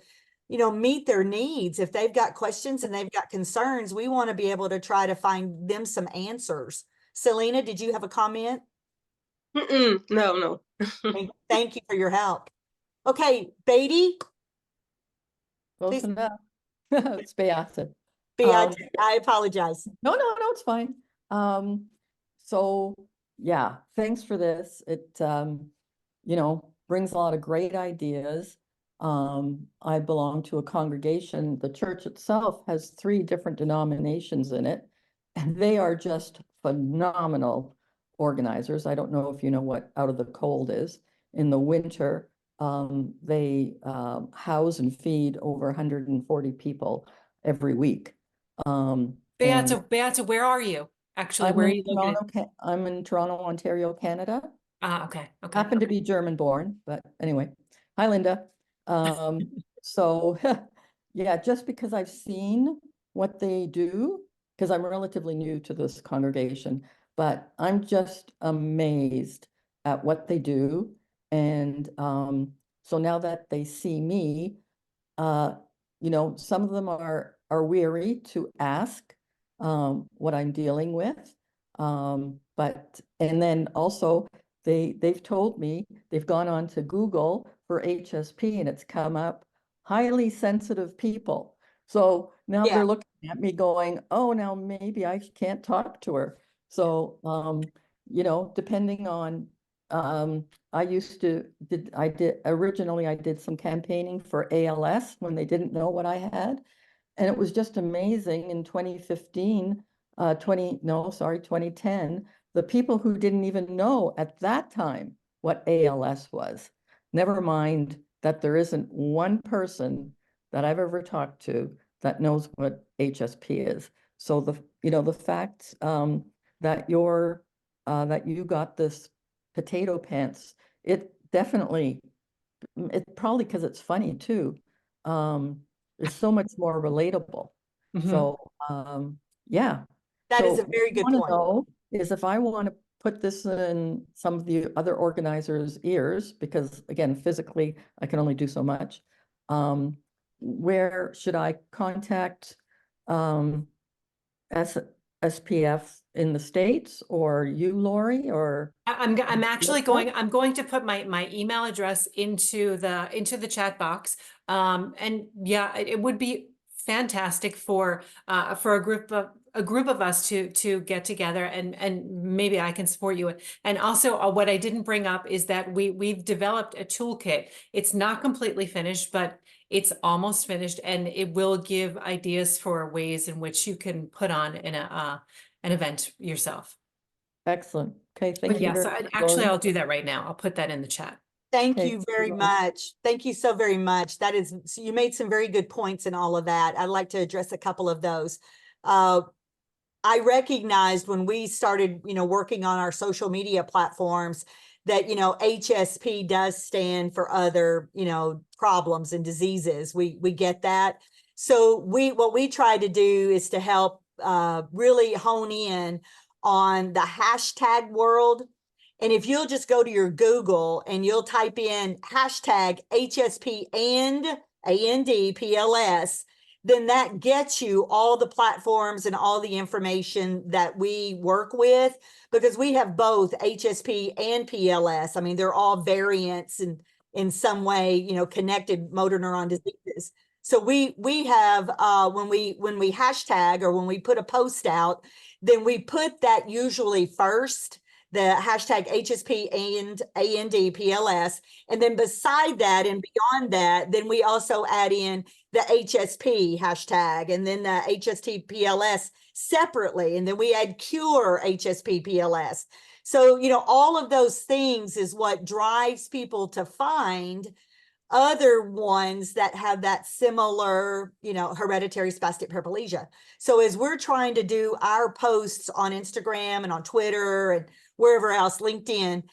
E: you know, meet their needs. If they've got questions and they've got concerns, we want to be able to try to find them some answers. Selena, did you have a comment?
N: No.
E: Thank you for your help. Okay, Beatty.
O: Close enough. It's Beata.
E: Beata, I apologize.
O: No, it's fine. So yeah, thanks for this. It, you know, brings a lot of great ideas. I belong to a congregation. The church itself has 3 different denominations in it, and they are just phenomenal organizers. I don't know if you know what Out of the Cold is. In the winter, they house and feed over 140 people every week.
A: Beata, where are you? Actually, where are you located?
O: I'm in Toronto, Ontario, Canada.
A: Okay.
O: Happen to be German born, but anyway. Hi, Linda. So yeah, just because I've seen what they do, because I'm relatively new to this congregation, but I'm just amazed at what they do. And so now that they see me, you know, some of them are weary to ask what I'm dealing with. And then also they've told me they've gone on to Google for HSP and it's come up highly sensitive people. So now
E: Yeah.
O: they're looking at me going, oh, now maybe I can't talk to her. So, you know, depending on, originally I did some campaigning for ALS when they didn't know what I had. And it was just amazing in 2015, 2010, the people who didn't even know at that time what ALS was. Never mind that there isn't one person that I've ever talked to that knows what HSP is. So the fact that you got this potato pants, it definitely, it's probably because it's funny too. Is so much more relatable. So yeah.
E: That is
O: So
E: a very good
O: what I
E: point.
O: want to know is if I want to put this in some of the other organizers' ears, because again, physically, I can only do so much. Where should I contact SPF in the States, or you, Lori, or?
A: I'm actually I'm going to put my email address into the chat box. And yeah, it would be fantastic for a group of us to get together, and maybe I can support you. And also what I didn't bring up is that we've developed a toolkit. It's not completely finished, but it's almost finished, and it will give ideas for ways in which you can put on an event yourself.
O: Excellent. Okay, thank
A: But
O: you
A: yeah,
O: very
A: so
O: much,
A: actually
O: Lori.
A: I'll do that right now. I'll put that in the chat.
E: Thank
O: Okay,
E: you very
O: Lori.
E: much. Thank you so very much. That is, so you made some very good points in all of that. I'd like to address a couple of those. I recognized when we started, working on our social media platforms that, HSP does stand for other, problems and diseases. We get that. So what we try to do is to help really hone in on the hashtag world. And if you'll just go to your Google and you'll type in hashtag HSP and ANDPLS, then that gets you all the platforms and all the information that we work with, because we have both HSP and PLS. I mean, they're all variants and in some way, connected motor neuron diseases. So we have when we hashtag or when we put a post out, then we put that usually first, the hashtag HSP and ANDPLS. And then beside that and beyond that, then we also add in the HSP hashtag and then the HSTPLS separately. And then we add cure HSPPLS. So, all of those things is what drives people to find other ones that have that similar, hereditary spastic paraplegia. So as we're trying to do our posts on Instagram and on Twitter and wherever else, LinkedIn,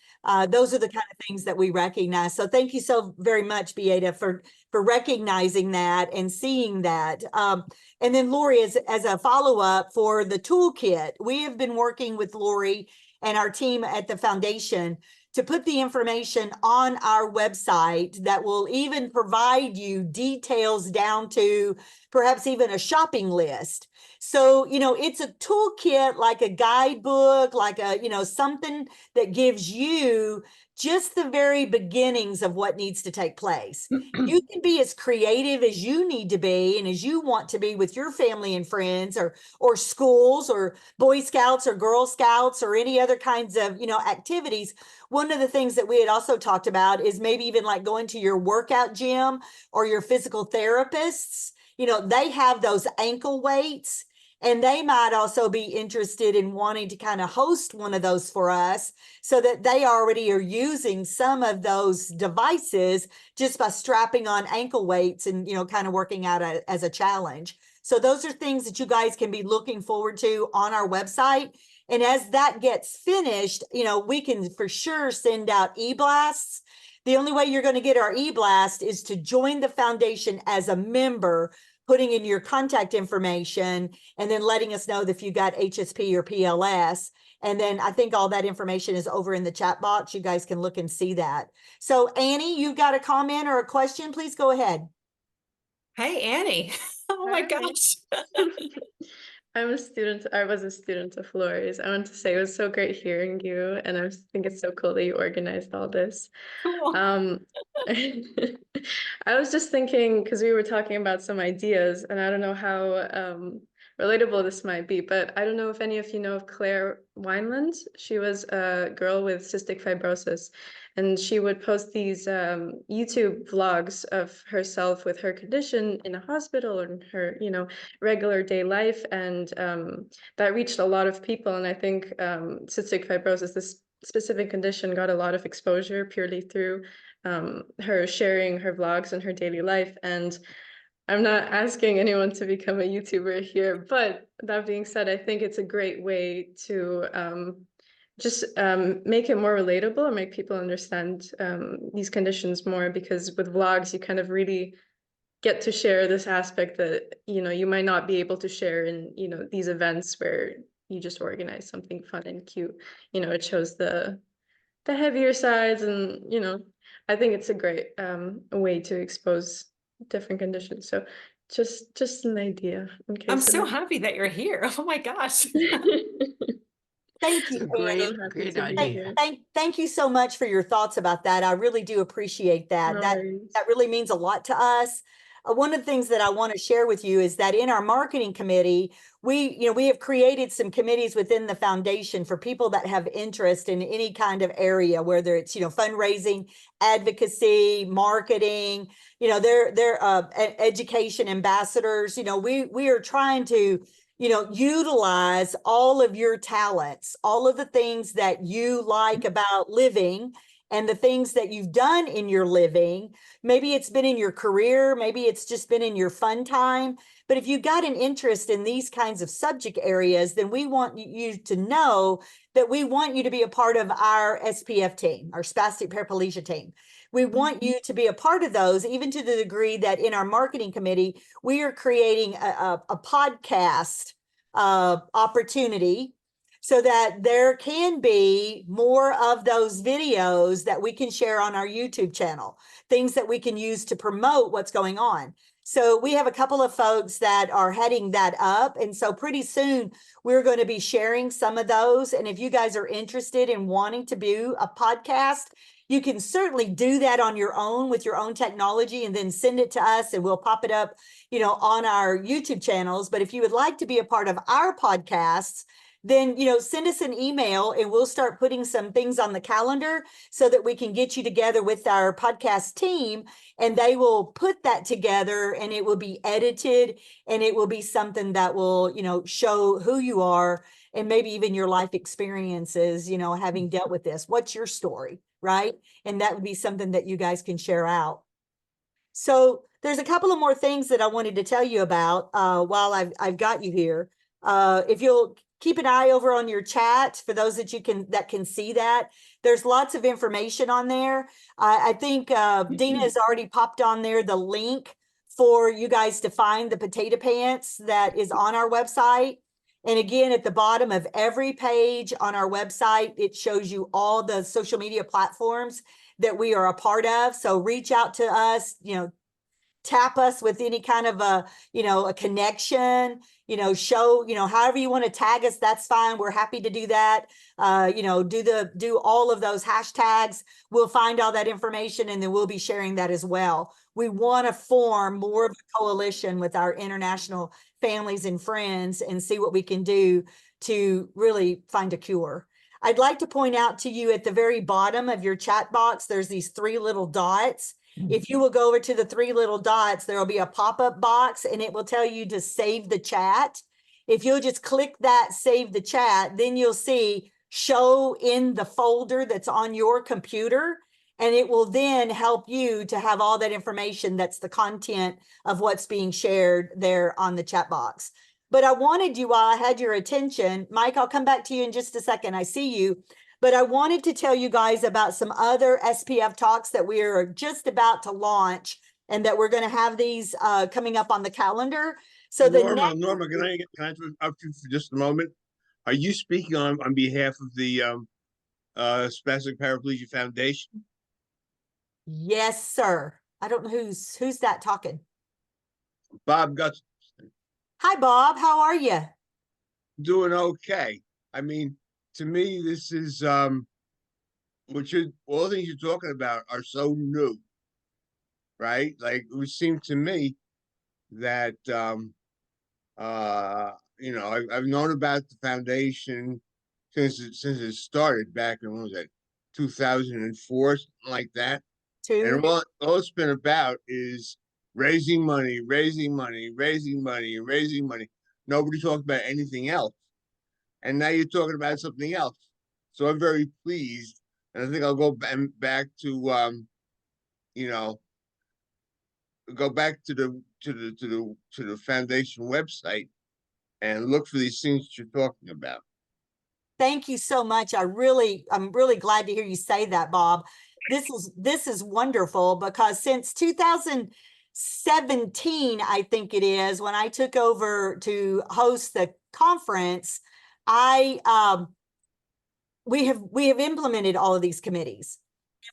E: those are the kind of things that we recognize. So thank you so very much, Beata, for recognizing that and seeing that. And then Lori, as a follow-up for the toolkit, we have been working with Lori and our team at the foundation to put the information on our website that will even provide you details down to perhaps even a shopping list. So, it's a toolkit, like a guidebook, like a, something that gives you just the very beginnings of what needs to take place. You can be as creative as you need to be and as you want to be with your family and friends or schools or Boy Scouts or Girl Scouts or any other kinds of, activities. One of the things that we had also talked about is maybe even like going to your workout gym or your physical therapists. They have those ankle weights, and they might also be interested in wanting to kind of host one of those for us so that they already are using some of those devices just by strapping on ankle weights and, kind of working out as a challenge. So those are things that you guys can be looking forward to on our website. And as that gets finished, we can for sure send out e-blasts. The only way you're going to get our e-blast is to join the foundation as a member, putting in your contact information and then letting us know if you got HSP or PLS. And then I think all that information is over in the chat box. You guys can look and see that. So Annie, you got a comment or a question? Please go ahead.
A: Hey, Annie. Oh my gosh.
P: I'm a student. I was a student of Lori's. I want to say it was so great hearing you, and I think it's so cool that you organized all this.
A: Cool.
P: I was just thinking because we were talking about some ideas, and I don't know how relatable this might be, but I don't know if any of you know of Claire Wineland. She was a girl with cystic fibrosis, and she would post these YouTube vlogs of herself with her condition in a hospital and her, regular day life, and that reached a lot of people. And I think cystic fibrosis, this specific condition, got a lot of exposure purely through her sharing her vlogs and her daily life. And I'm not asking anyone to become a YouTuber here, but that being said, I think it's a great way to just make it more relatable or make people understand these conditions more, because with vlogs, you kind of really get to share this aspect that, you might not be able to share in, these events where you just organize something fun and cute. It shows the heavier sides, and, I think it's a great way to expose different conditions. So just an idea.
A: I'm so happy that you're here. Oh my gosh.
E: Thank you,
J: It's a great,
E: Annie.
J: great
P: to be
J: idea.
E: Thank you so much for your thoughts about that. I really do appreciate that.
P: No
E: That
P: worries.
E: really means a lot to us. One of the things that I want to share with you is that in our marketing committee, we have created some committees within the foundation for people that have interest in any kind of area, whether it's, fundraising, advocacy, marketing, they're education ambassadors. We are trying to utilize all of your talents, all of the things that you like about living and the things that you've done in your living. Maybe it's been in your career, maybe it's just been in your fun time. But if you've got an interest in these kinds of subject areas, then we want you to know that we want you to be a part of our SPF team, our spastic paraplegia team. We want you to be a part of those, even to the degree that in our marketing committee, we are creating a podcast opportunity so that there can be more of those videos that we can share on our YouTube channel, things that we can use to promote what's going on. So we have a couple of folks that are heading that up. And so pretty soon we're going to be sharing some of those. And if you guys are interested in wanting to do a podcast, you can certainly do that on your own with your own technology and then send it to us and we'll pop it up, on our YouTube channels. But if you would like to be a part of our podcasts, then, send us an email and we'll start putting some things on the calendar so that we can get you together with our podcast team and they will put that together and it will be edited and it will be something that will, show who you are and maybe even your life experiences, having dealt with this. What's your story, right? And that would be something that you guys can share out. So there's a couple of more things that I wanted to tell you about while I've got you here. If you'll keep an eye over on your chat for those that can see that. There's lots of information on there. I think Dina has already popped on there the link for you guys to find the potato pants that is on our website. And again, at the bottom of every page on our website, it shows you all the social media platforms that we are a part of. So reach out to us, tap us with any kind of a connection, show, however you want to tag us, that's fine. We're happy to do that. Do all of those hashtags. We'll find all that information and then we'll be sharing that as well. We want to form more of a coalition with our international families and friends and see what we can do to really find a cure. I'd like to point out to you at the very bottom of your chat box, there's these 3 little dots. If you will go over to the 3 little dots, there will be a pop-up box and it will tell you to save the chat. If you'll just click that save the chat, then you'll see show in the folder that's on your computer. And it will then help you to have all that information that's the content of what's being shared there on the chat box. But I wanted you, while I had your attention, Mike, I'll come back to you in just a second. I see you. But I wanted to tell you guys about some other SPF talks that we are just about to launch and that we're going to have these coming up on the calendar. So
Q: Norma, can I interrupt you for just a moment? Are you speaking on behalf of the Spastic Paraplegia Foundation?
E: Yes, sir. I don't know who's that talking.
Q: Bob Guts.
E: Hi, Bob. How are you?
Q: doing okay. I mean, to me, this is all the things you're talking about are so new, right? Like it would seem to me that I've known about the foundation since it started back in, what was that, 2004, something like that. And all it's been about is raising money, raising money, raising money, and raising money. Nobody talked about anything else. And now you're talking about something else. So I'm very pleased. And I think I'll go back to you know, go back to the foundation website and look for these things that you're talking about.
E: Thank you so much. I'm really glad to hear you say that, Bob. This is wonderful because since 2017, I think it is, when I took over to host the conference, we have implemented all of these committees.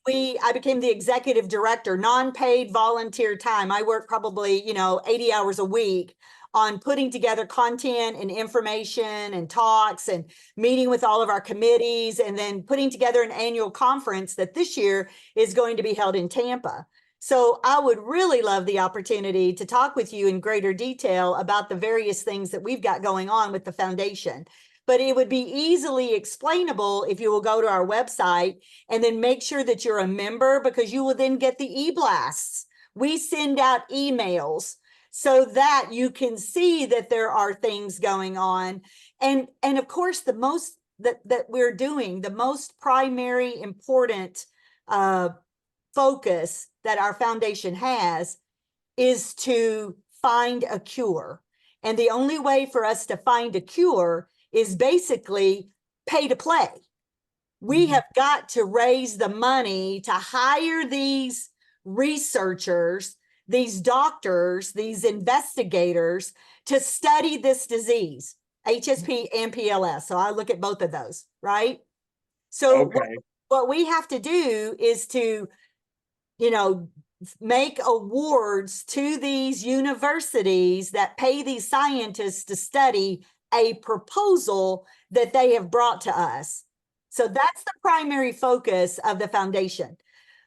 E: I became the executive director, non-paid volunteer time. I work probably, 80 hours a week on putting together content and information and talks and meeting with all of our committees, and then putting together an annual conference that this year is going to be held in Tampa. So I would really love the opportunity to talk with you in greater detail about the various things that we've got going on with the foundation. But it would be easily explainable if you will go to our website and then make sure that you're a member, because you will then get the e-blasts. We send out emails so that you can see that there are things going on. And of course, the most that we're doing, the most primary important focus that our foundation has is to find a cure. And the only way for us to find a cure is basically pay to play. We have got to raise the money to hire these researchers, these doctors, these investigators to study this disease, HSP and PLS. So I look at both of those, right? So what we have to do is to, make awards to these universities that pay these scientists to study a proposal that they have brought to us. So that's the primary focus of the foundation.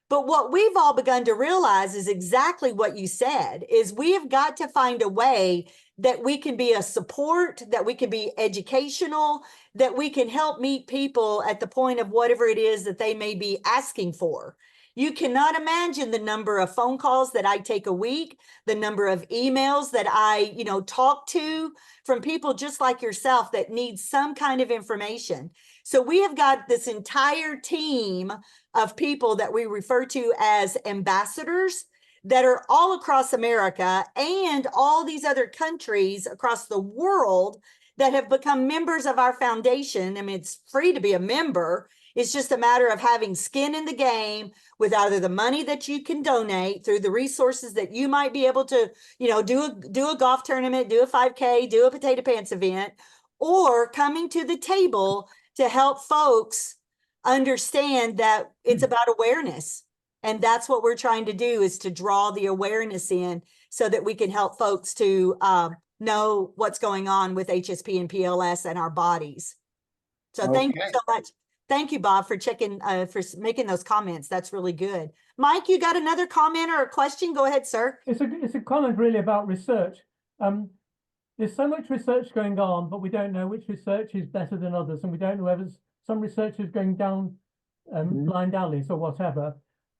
E: But what we've all begun to realize is exactly what you said, is we have got to find a way that we can be a support, that we can be educational, that we can help meet people at the point of whatever it is that they may be asking for. You cannot imagine the number of phone calls that I take a week, the number of emails that I, talk to from people just like yourself that need some kind of information. So we have got this entire team of people that we refer to as ambassadors that are all across America and all these other countries across the world that have become members of our foundation. I mean, it's free to be a member. It's just a matter of having skin in the game with either the money that you can donate through the resources that you might be able to, do a golf tournament, do a 5K, do a potato pants event, or coming to the table to help folks understand that it's about awareness. And that's what we're trying to do, is to draw the awareness in so that we can help folks to know what's going on with HSP and PLS and our bodies. So thank you so much. Thank you, Bob, for checking, for making those comments. That's really good. Mike, you got another comment or a question? Go ahead, sir.
I: It's a comment really about research. There's so much research going on, but we don't know which research is better than others. And we don't know whether some research is going down blind alleys or whatever.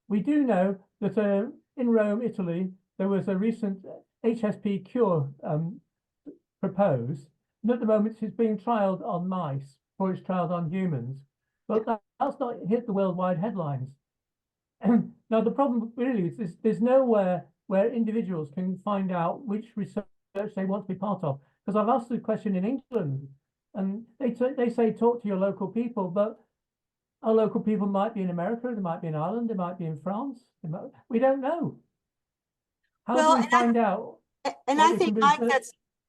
I: We do know that in Rome, Italy, there was a recent HSP cure proposed. And at the moment, it's being trialed on mice before it's trialed on humans. But that's not hit the worldwide headlines. Now, the problem really is there's nowhere where individuals can find out which research they want to be part of. Because I've asked the question in England, and they say talk to your local people, but our local people might be in America, they might be in Ireland, they might be in France. We don't know. How do we find out?
E: And I think, Mike,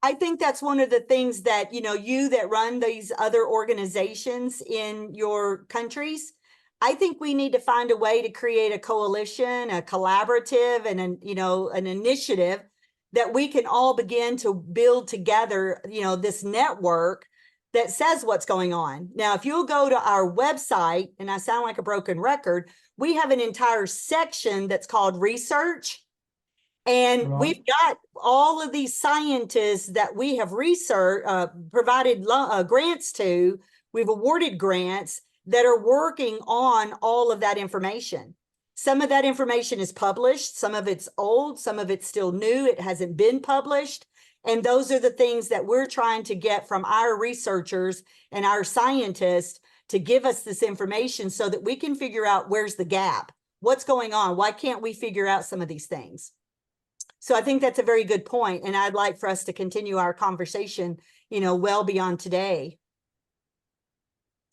E: I think that's one of the things that, you that run these other organizations in your countries, I think we need to find a way to create a coalition, a collaborative, and an initiative that we can all begin to build together, this network that says what's going on. Now, if you'll go to our website, and I sound like a broken record, we have an entire section that's called research. And
I: Right.
E: we've got all of these scientists that we have provided grants to. We've awarded grants that are working on all of that information. Some of that information is published, some of it's old, some of it's still new, it hasn't been published. And those are the things that we're trying to get from our researchers and our scientists to give us this information so that we can figure out where's the gap, what's going on, why can't we figure out some of these things? So I think that's a very good point, and I'd like for us to continue our conversation, you know, well beyond today.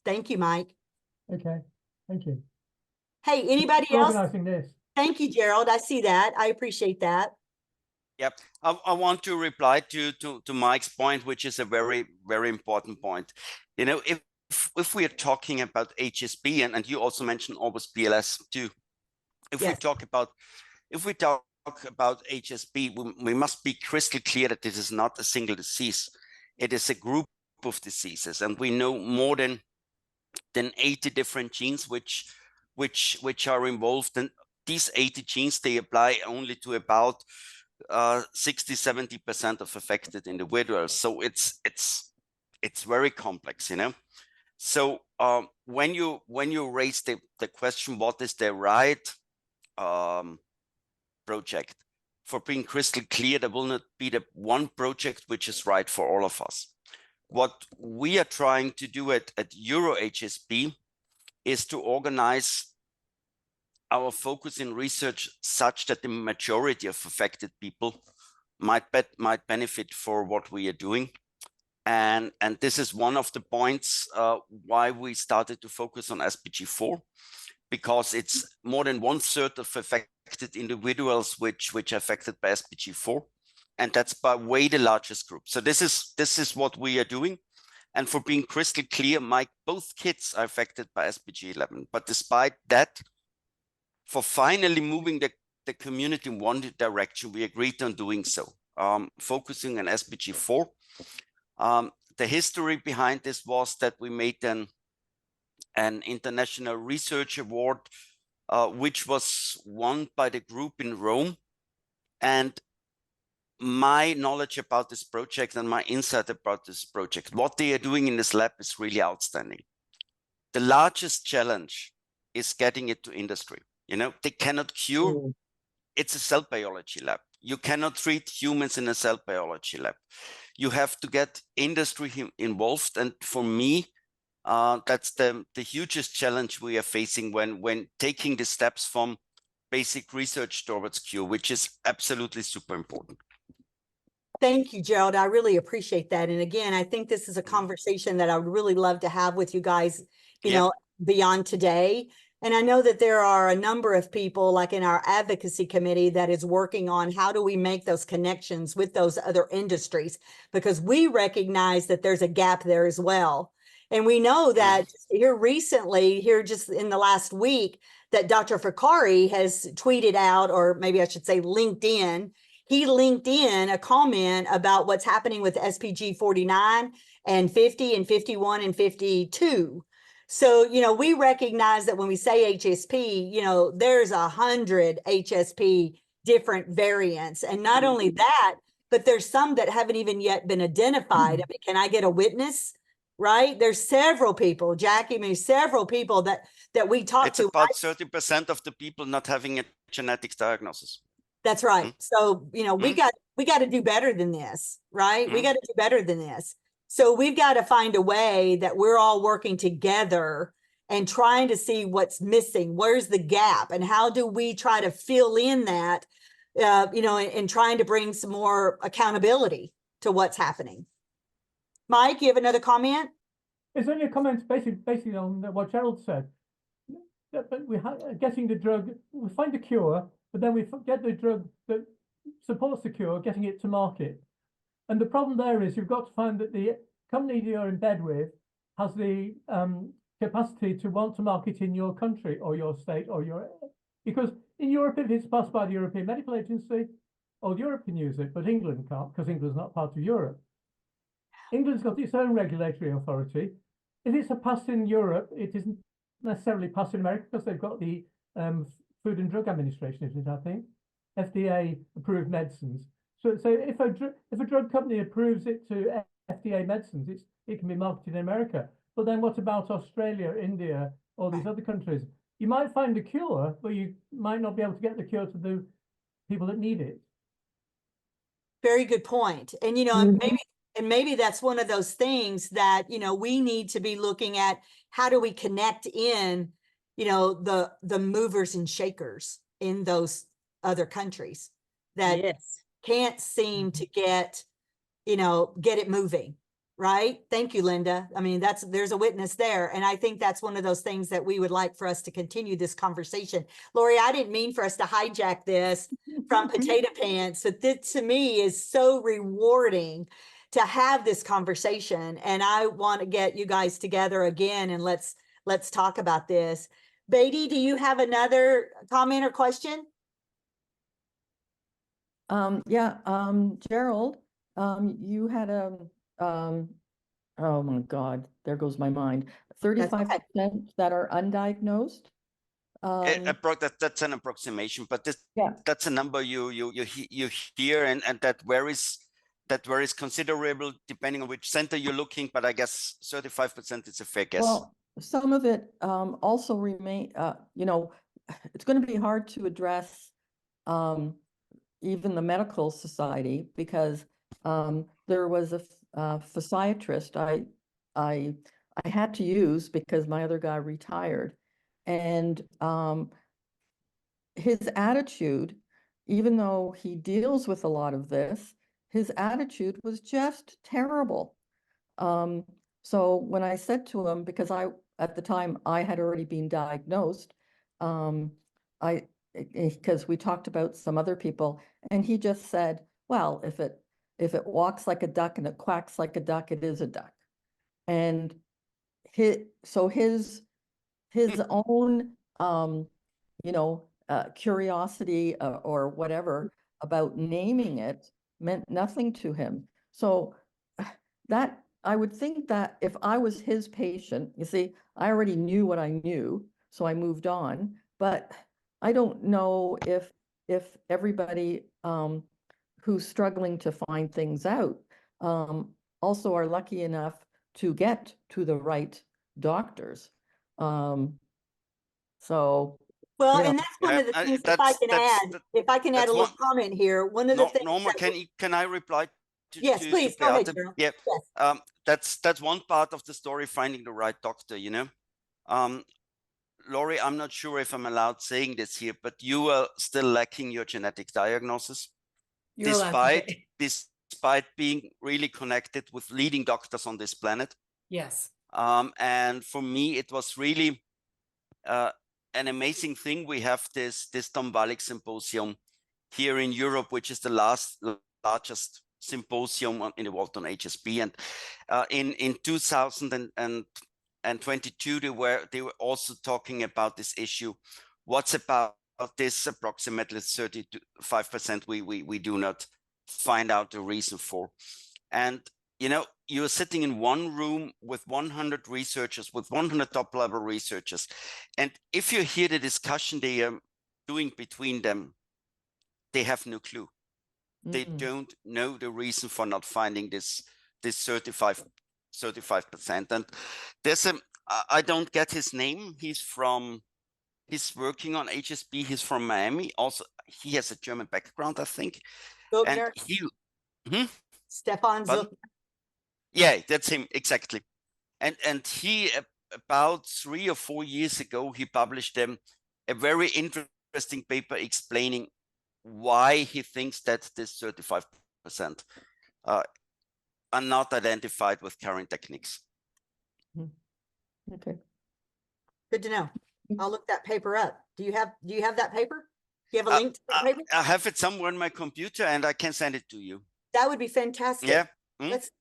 E: Thank you, Mike.
I: Okay, thank you.
E: Hey, anybody
I: For
E: else?
I: organizing this.
E: Thank you, Gerald. I see that. I appreciate that.
L: Yep. I want to reply to Mike's point, which is a very, very important point. You know, if we are talking about HSP, and you also mentioned always BLS too, if we talk about HSP, we must be crystal clear that this is not a single disease. It is a group of diseases, and we know more than 80 different genes which are involved. And these 80 genes, they apply only to about 60-70% of affected individuals. So it's very complex, you know. So when you raise the question, what is the right project? For being crystal clear, there will not be the one project which is right for all of us. What we are trying to do at EuroHSP is to organize our focus in research such that the majority of affected people might benefit for what we are doing. And this is one of the points why we started to focus on SPG4, because it's more than 1/3 of affected individuals which are affected by SPG4. And that's by way the largest group. So this is what we are doing. And for being crystal clear, both kids are affected by SPG11. But despite that, for finally moving the community in one direction, we agreed on doing so, focusing on SPG4. The history behind this was that we made an international research award, which was won by the group in Rome. And my knowledge about this project and my insight about this project, what they are doing in this lab is really outstanding. The largest challenge is getting it to industry. You know, they cannot cure. It's a cell biology lab. You cannot treat humans in a cell biology lab. You have to get industry involved. And for me, that's the hugest challenge we are facing when taking the steps from basic research towards cure, which is absolutely super important.
E: Thank you, Gerald. I really appreciate that. And again, I think this is a conversation that I would really love to have with you guys, you know, beyond today. And I know that there are a number of people like in our advocacy committee that is working on how do we make those connections with those other industries, because we recognize that there's a gap there as well. And we know that here just in the last week, that Dr. Fakari has tweeted out, or maybe I should say LinkedIn, he linked in a comment about what's happening with SPG 49 and 50 and 51 and 52. So, you know, we recognize that when we say HSP, you know, there's 100 HSP different variants. And not only that, but there's some that haven't even yet been identified. I mean, can I get a witness? Right? There's several people, Jackie, I mean, several people that we talked to.
L: It's about 30% of the people not having a genetic diagnosis.
E: That's right. So, you know, we got to do better than this, right? We got to do better than this. So we've got to find a way that we're all working together and trying to see what's missing. Where's the gap? And how do we try to fill in that, you know, and trying to bring some more accountability to what's happening. Mike, you have another comment?
I: It's only a comment basically on what Gerald said. But we're getting the drug, we find a cure, but then we get the drug that supports the cure, getting it to market. And the problem there is you've got to find that the company you're in bed with has the capacity to want to market in your country or your state or your, because in Europe, if it's passed by the European Medical Agency, all Europe can use it, but England can't because England's not part of Europe. England's got its own regulatory authority. If it's a pass in Europe, it isn't necessarily pass in America because they've got the Food and Drug Administration, isn't it, I think? FDA approved medicines. So if a drug company approves it to FDA medicines, it can be marketed in America. But then what about Australia, India, all these other countries? You might find a cure, but you might not be able to get the cure to the people that need it.
E: Very good point. And, you know, maybe that's one of those things that, you know, we need to be looking at. How do we connect in, you know, the movers and shakers in those other countries that can't seem to get, you know, get it moving. Right. Thank you, Linda. I mean, there's a witness there. And I think that's one of those things that we would like for us to continue this conversation. Lori, I didn't mean for us to hijack this from Potato Pants, but this to me is so rewarding to have this conversation. And I want to get you guys together again and let's talk about this. Beatty, do you have another comment or question?
O: Gerald, you had oh my God, there goes my mind. 35% that are undiagnosed.
L: That's an approximation, but that's a number you hear, and that varies considerable depending on which center you're looking. But I guess 35% is a fair guess.
O: Well, some of it also remain. You know, it's going to be hard to address even the medical society because there was a physiatrist I had to use because my other guy retired, and his attitude, even though he deals with a lot of this, his attitude was just terrible. So when I said to him, because at the time I had already been diagnosed, because we talked about some other people, and he just said, well, if it walks like a duck and it quacks like a duck, it is a duck. And his own, you know, curiosity or whatever about naming it meant nothing to him. So that I would think that if I was his patient, you see, I already knew what I knew, so I moved on. But I don't know if everybody who's struggling to find things out also are lucky enough to get to the right doctors. So
E: well,
O: you know,
E: and that's one of the things, if I can add a little comment here. One of the things.
L: Norma, can I reply to?
E: Yes, please go ahead, Cheryl.
L: Yeah, yes. That's one part of the story, finding the right doctor. You know, Lori, I'm not sure if I'm allowed saying this here, but you are still lacking your genetic diagnosis, despite being really connected with leading doctors on this planet.
A: Yes.
L: And for me, it was really an amazing thing. We have this Tom Wallig symposium here in Europe, which is the largest symposium in the world on HSP. And in 2022, they were also talking about this issue. What's about this approximately 35% we do not find out the reason for. And you know, you're sitting in one room with 100 researchers, with 100 top-level researchers. And if you hear the discussion they are doing between them, they have no clue. They don't know the reason for not finding this 35%. And there's I don't get his name. He's working on HSP. He's from Miami. Also, he has a German background, I think.
E: Zuckner.
L: And
E: Stefan Zuckner.
L: Yeah, that's him, exactly. And he, about 3 or 4 years ago, he published a very interesting paper explaining why he thinks that this 35% are not identified with current techniques.
O: Okay.
E: Good to know. I'll look that paper up. Do you have that paper? Do you have a link to that paper?
L: I have it somewhere on my computer and I can send it to you.
E: That would be fantastic.
L: Yeah.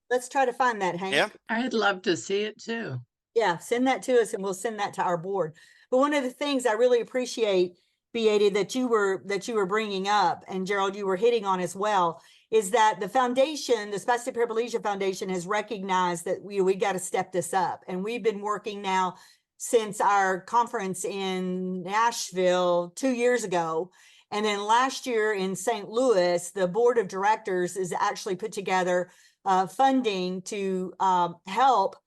E: Let's try to find that, Hank.
L: Yeah.
J: I'd love to see it too.
E: Yeah, send that to us and we'll send that to our board. But one of the things I really appreciate Beatty, that you were bringing up, and Gerald, you were hitting on as well, is that the foundation, the Spastic Paraplegia Foundation, has recognized that we got to step this up. And we've been working now since our conference in Nashville 2 years ago. And then last year in St. Louis, the board of directors is actually put together funding to help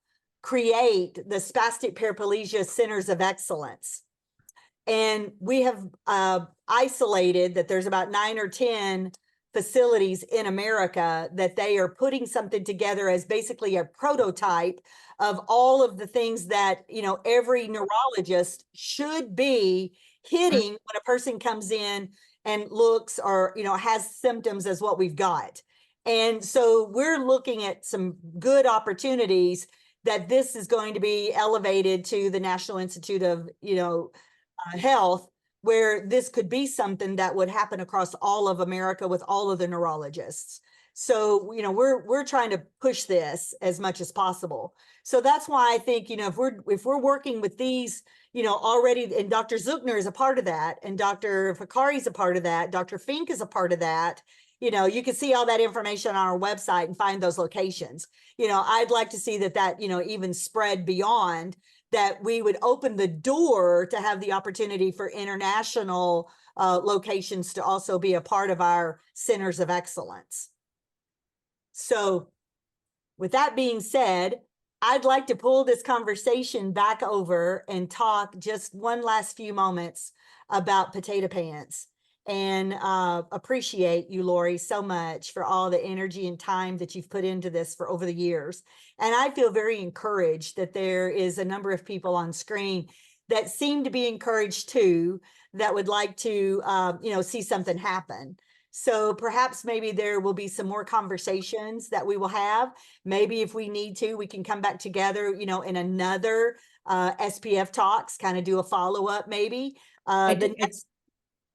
E: create the Spastic Paraplegia Centers of Excellence. And we have isolated that there's about 9 or 10 facilities in America that they are putting something together as basically a prototype of all of the things that, every neurologist should be hitting when a person comes in and looks or, has symptoms as what we've got. And so we're looking at some good opportunities that this is going to be elevated to the National Institute of, Health, where this could be something that would happen across all of America with all of the neurologists. So, we're trying to push this as much as possible. So that's why I think, if we're working with these, already, and Dr. Zuckner is a part of that, and Dr. Fakari is a part of that, Dr. Fink is a part of that. You can see all that information on our website and find those locations. I'd like to see that, even spread beyond, that we would open the door to have the opportunity for international locations to also be a part of our centers of excellence. So with that being said, I'd like to pull this conversation back over and talk just one last few moments about potato pants. And appreciate you, Lori, so much for all the energy and time that you've put into this for over the years. And I feel very encouraged that there is a number of people on screen that seem to be encouraged too, that would like to, see something happen. So perhaps maybe there will be some more conversations that we will have. Maybe if we need to, we can come back together, in another SPF talks, kind of do a follow-up maybe.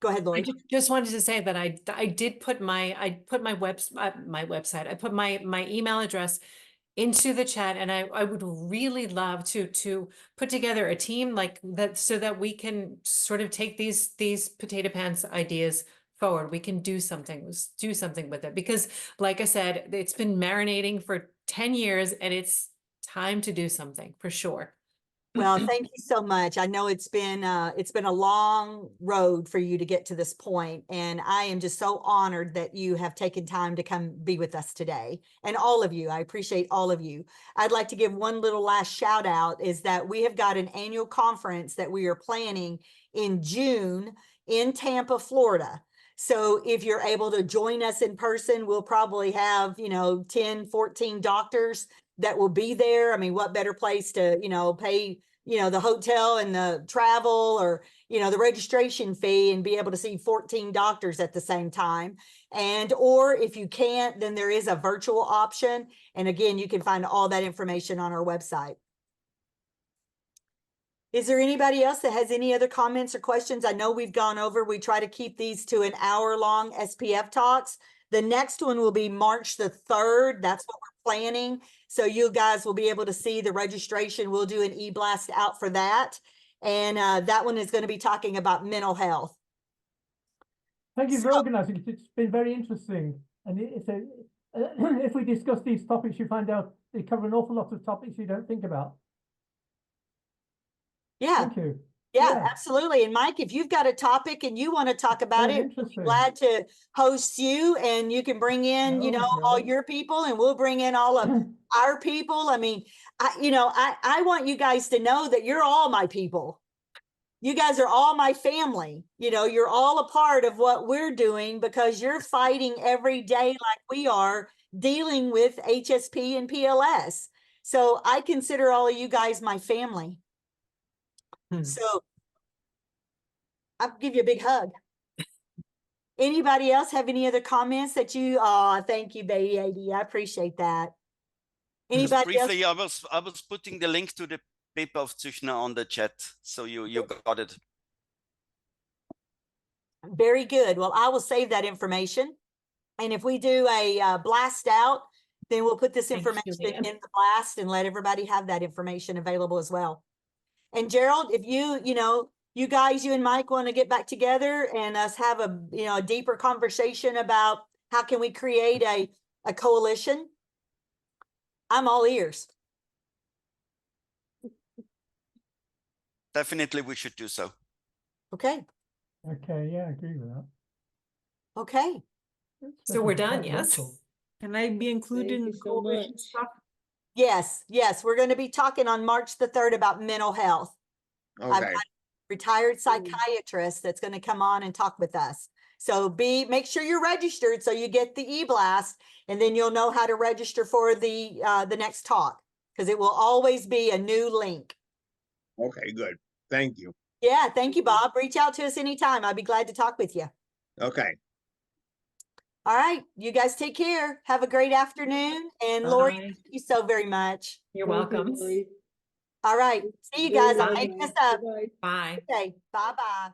E: Go ahead, Lori.
A: I just wanted to say that I did put my website, I put my email address into the chat, and I would really love to put together a team like that so that we can sort of take these potato pants ideas forward. We can do something with it, because like I said, it's been marinating for 10 years and it's time to do something for sure.
E: Well, thank you so much. I know it's been a long road for you to get to this point, and I am just so honored that you have taken time to come be with us today. And all of you, I appreciate all of you. I'd like to give one little last shout out, is that we have got an annual conference that we are planning in June in Tampa, Florida. So if you're able to join us in person, we'll probably have, 10, 14 doctors that will be there. I mean, what better place to, pay, the hotel and the travel, or, the registration fee, and be able to see 14 doctors at the same time. And, or if you can't, then there is a virtual option. And again, you can find all that information on our website. Is there anybody else that has any other comments or questions? I know we've gone over, we try to keep these to an hour-long SPF talks. The next one will be March the 3rd. That's what we're planning. So you guys will be able to see the registration. We'll do an e-blast out for that. And that one is going to be talking about mental health.
I: Thank you for organizing it. It's been very interesting. And if we discuss these topics, you find out they cover an awful lot of topics you don't think about.
E: Yeah.
I: Thank you.
E: Yeah, absolutely. And Mike, if you've got a topic and you want to talk about it, we'll be glad to host you, and you can bring in, all your people, and we'll bring in all of our people. I mean, I want you guys to know that you're all my people. You guys are all my family. You're all a part of what we're doing, because you're fighting every day like we are, dealing with HSP and PLS. So I consider all of you guys my family. So I'll give you a big hug. Anybody else have any other comments that you, thank you, baby. I appreciate that. Anybody
L: Just briefly,
E: else?
L: I was putting the link to the paper of Züchner on the chat, so you got it.
E: Very good. Well, I will save that information. And if we do a blast out, then we'll put this information in the blast and let everybody have that information available as well. And Gerald, if you you guys, you and Mike want to get back together and us have a, a deeper conversation about how can we create a coalition, I'm all ears.
L: Definitely we should do so.
E: Okay.
I: Okay, yeah, I agree with that.
E: Okay.
A: So we're done, yes?
R: Can I be included in the coalition stuff?
E: Yes, yes, we're going to be talking on March the 3rd about mental health. I've
Q: Okay.
E: got a retired psychiatrist that's going to come on and talk with us. So make sure you're registered so you get the e-blast, and then you'll know how to register for the next talk, because it will always be a new link.
Q: Okay, good. Thank you.
E: Yeah, thank you, Bob. Reach out to us anytime. I'd be glad to talk with you.
Q: Okay.
E: All right, you guys take care. Have a great afternoon. And Lori,
A: Bye.
E: thank you so very much.
A: You're welcome.
E: All right, see you guys. I'm making this up.
A: Bye.
E: Okay, bye-bye.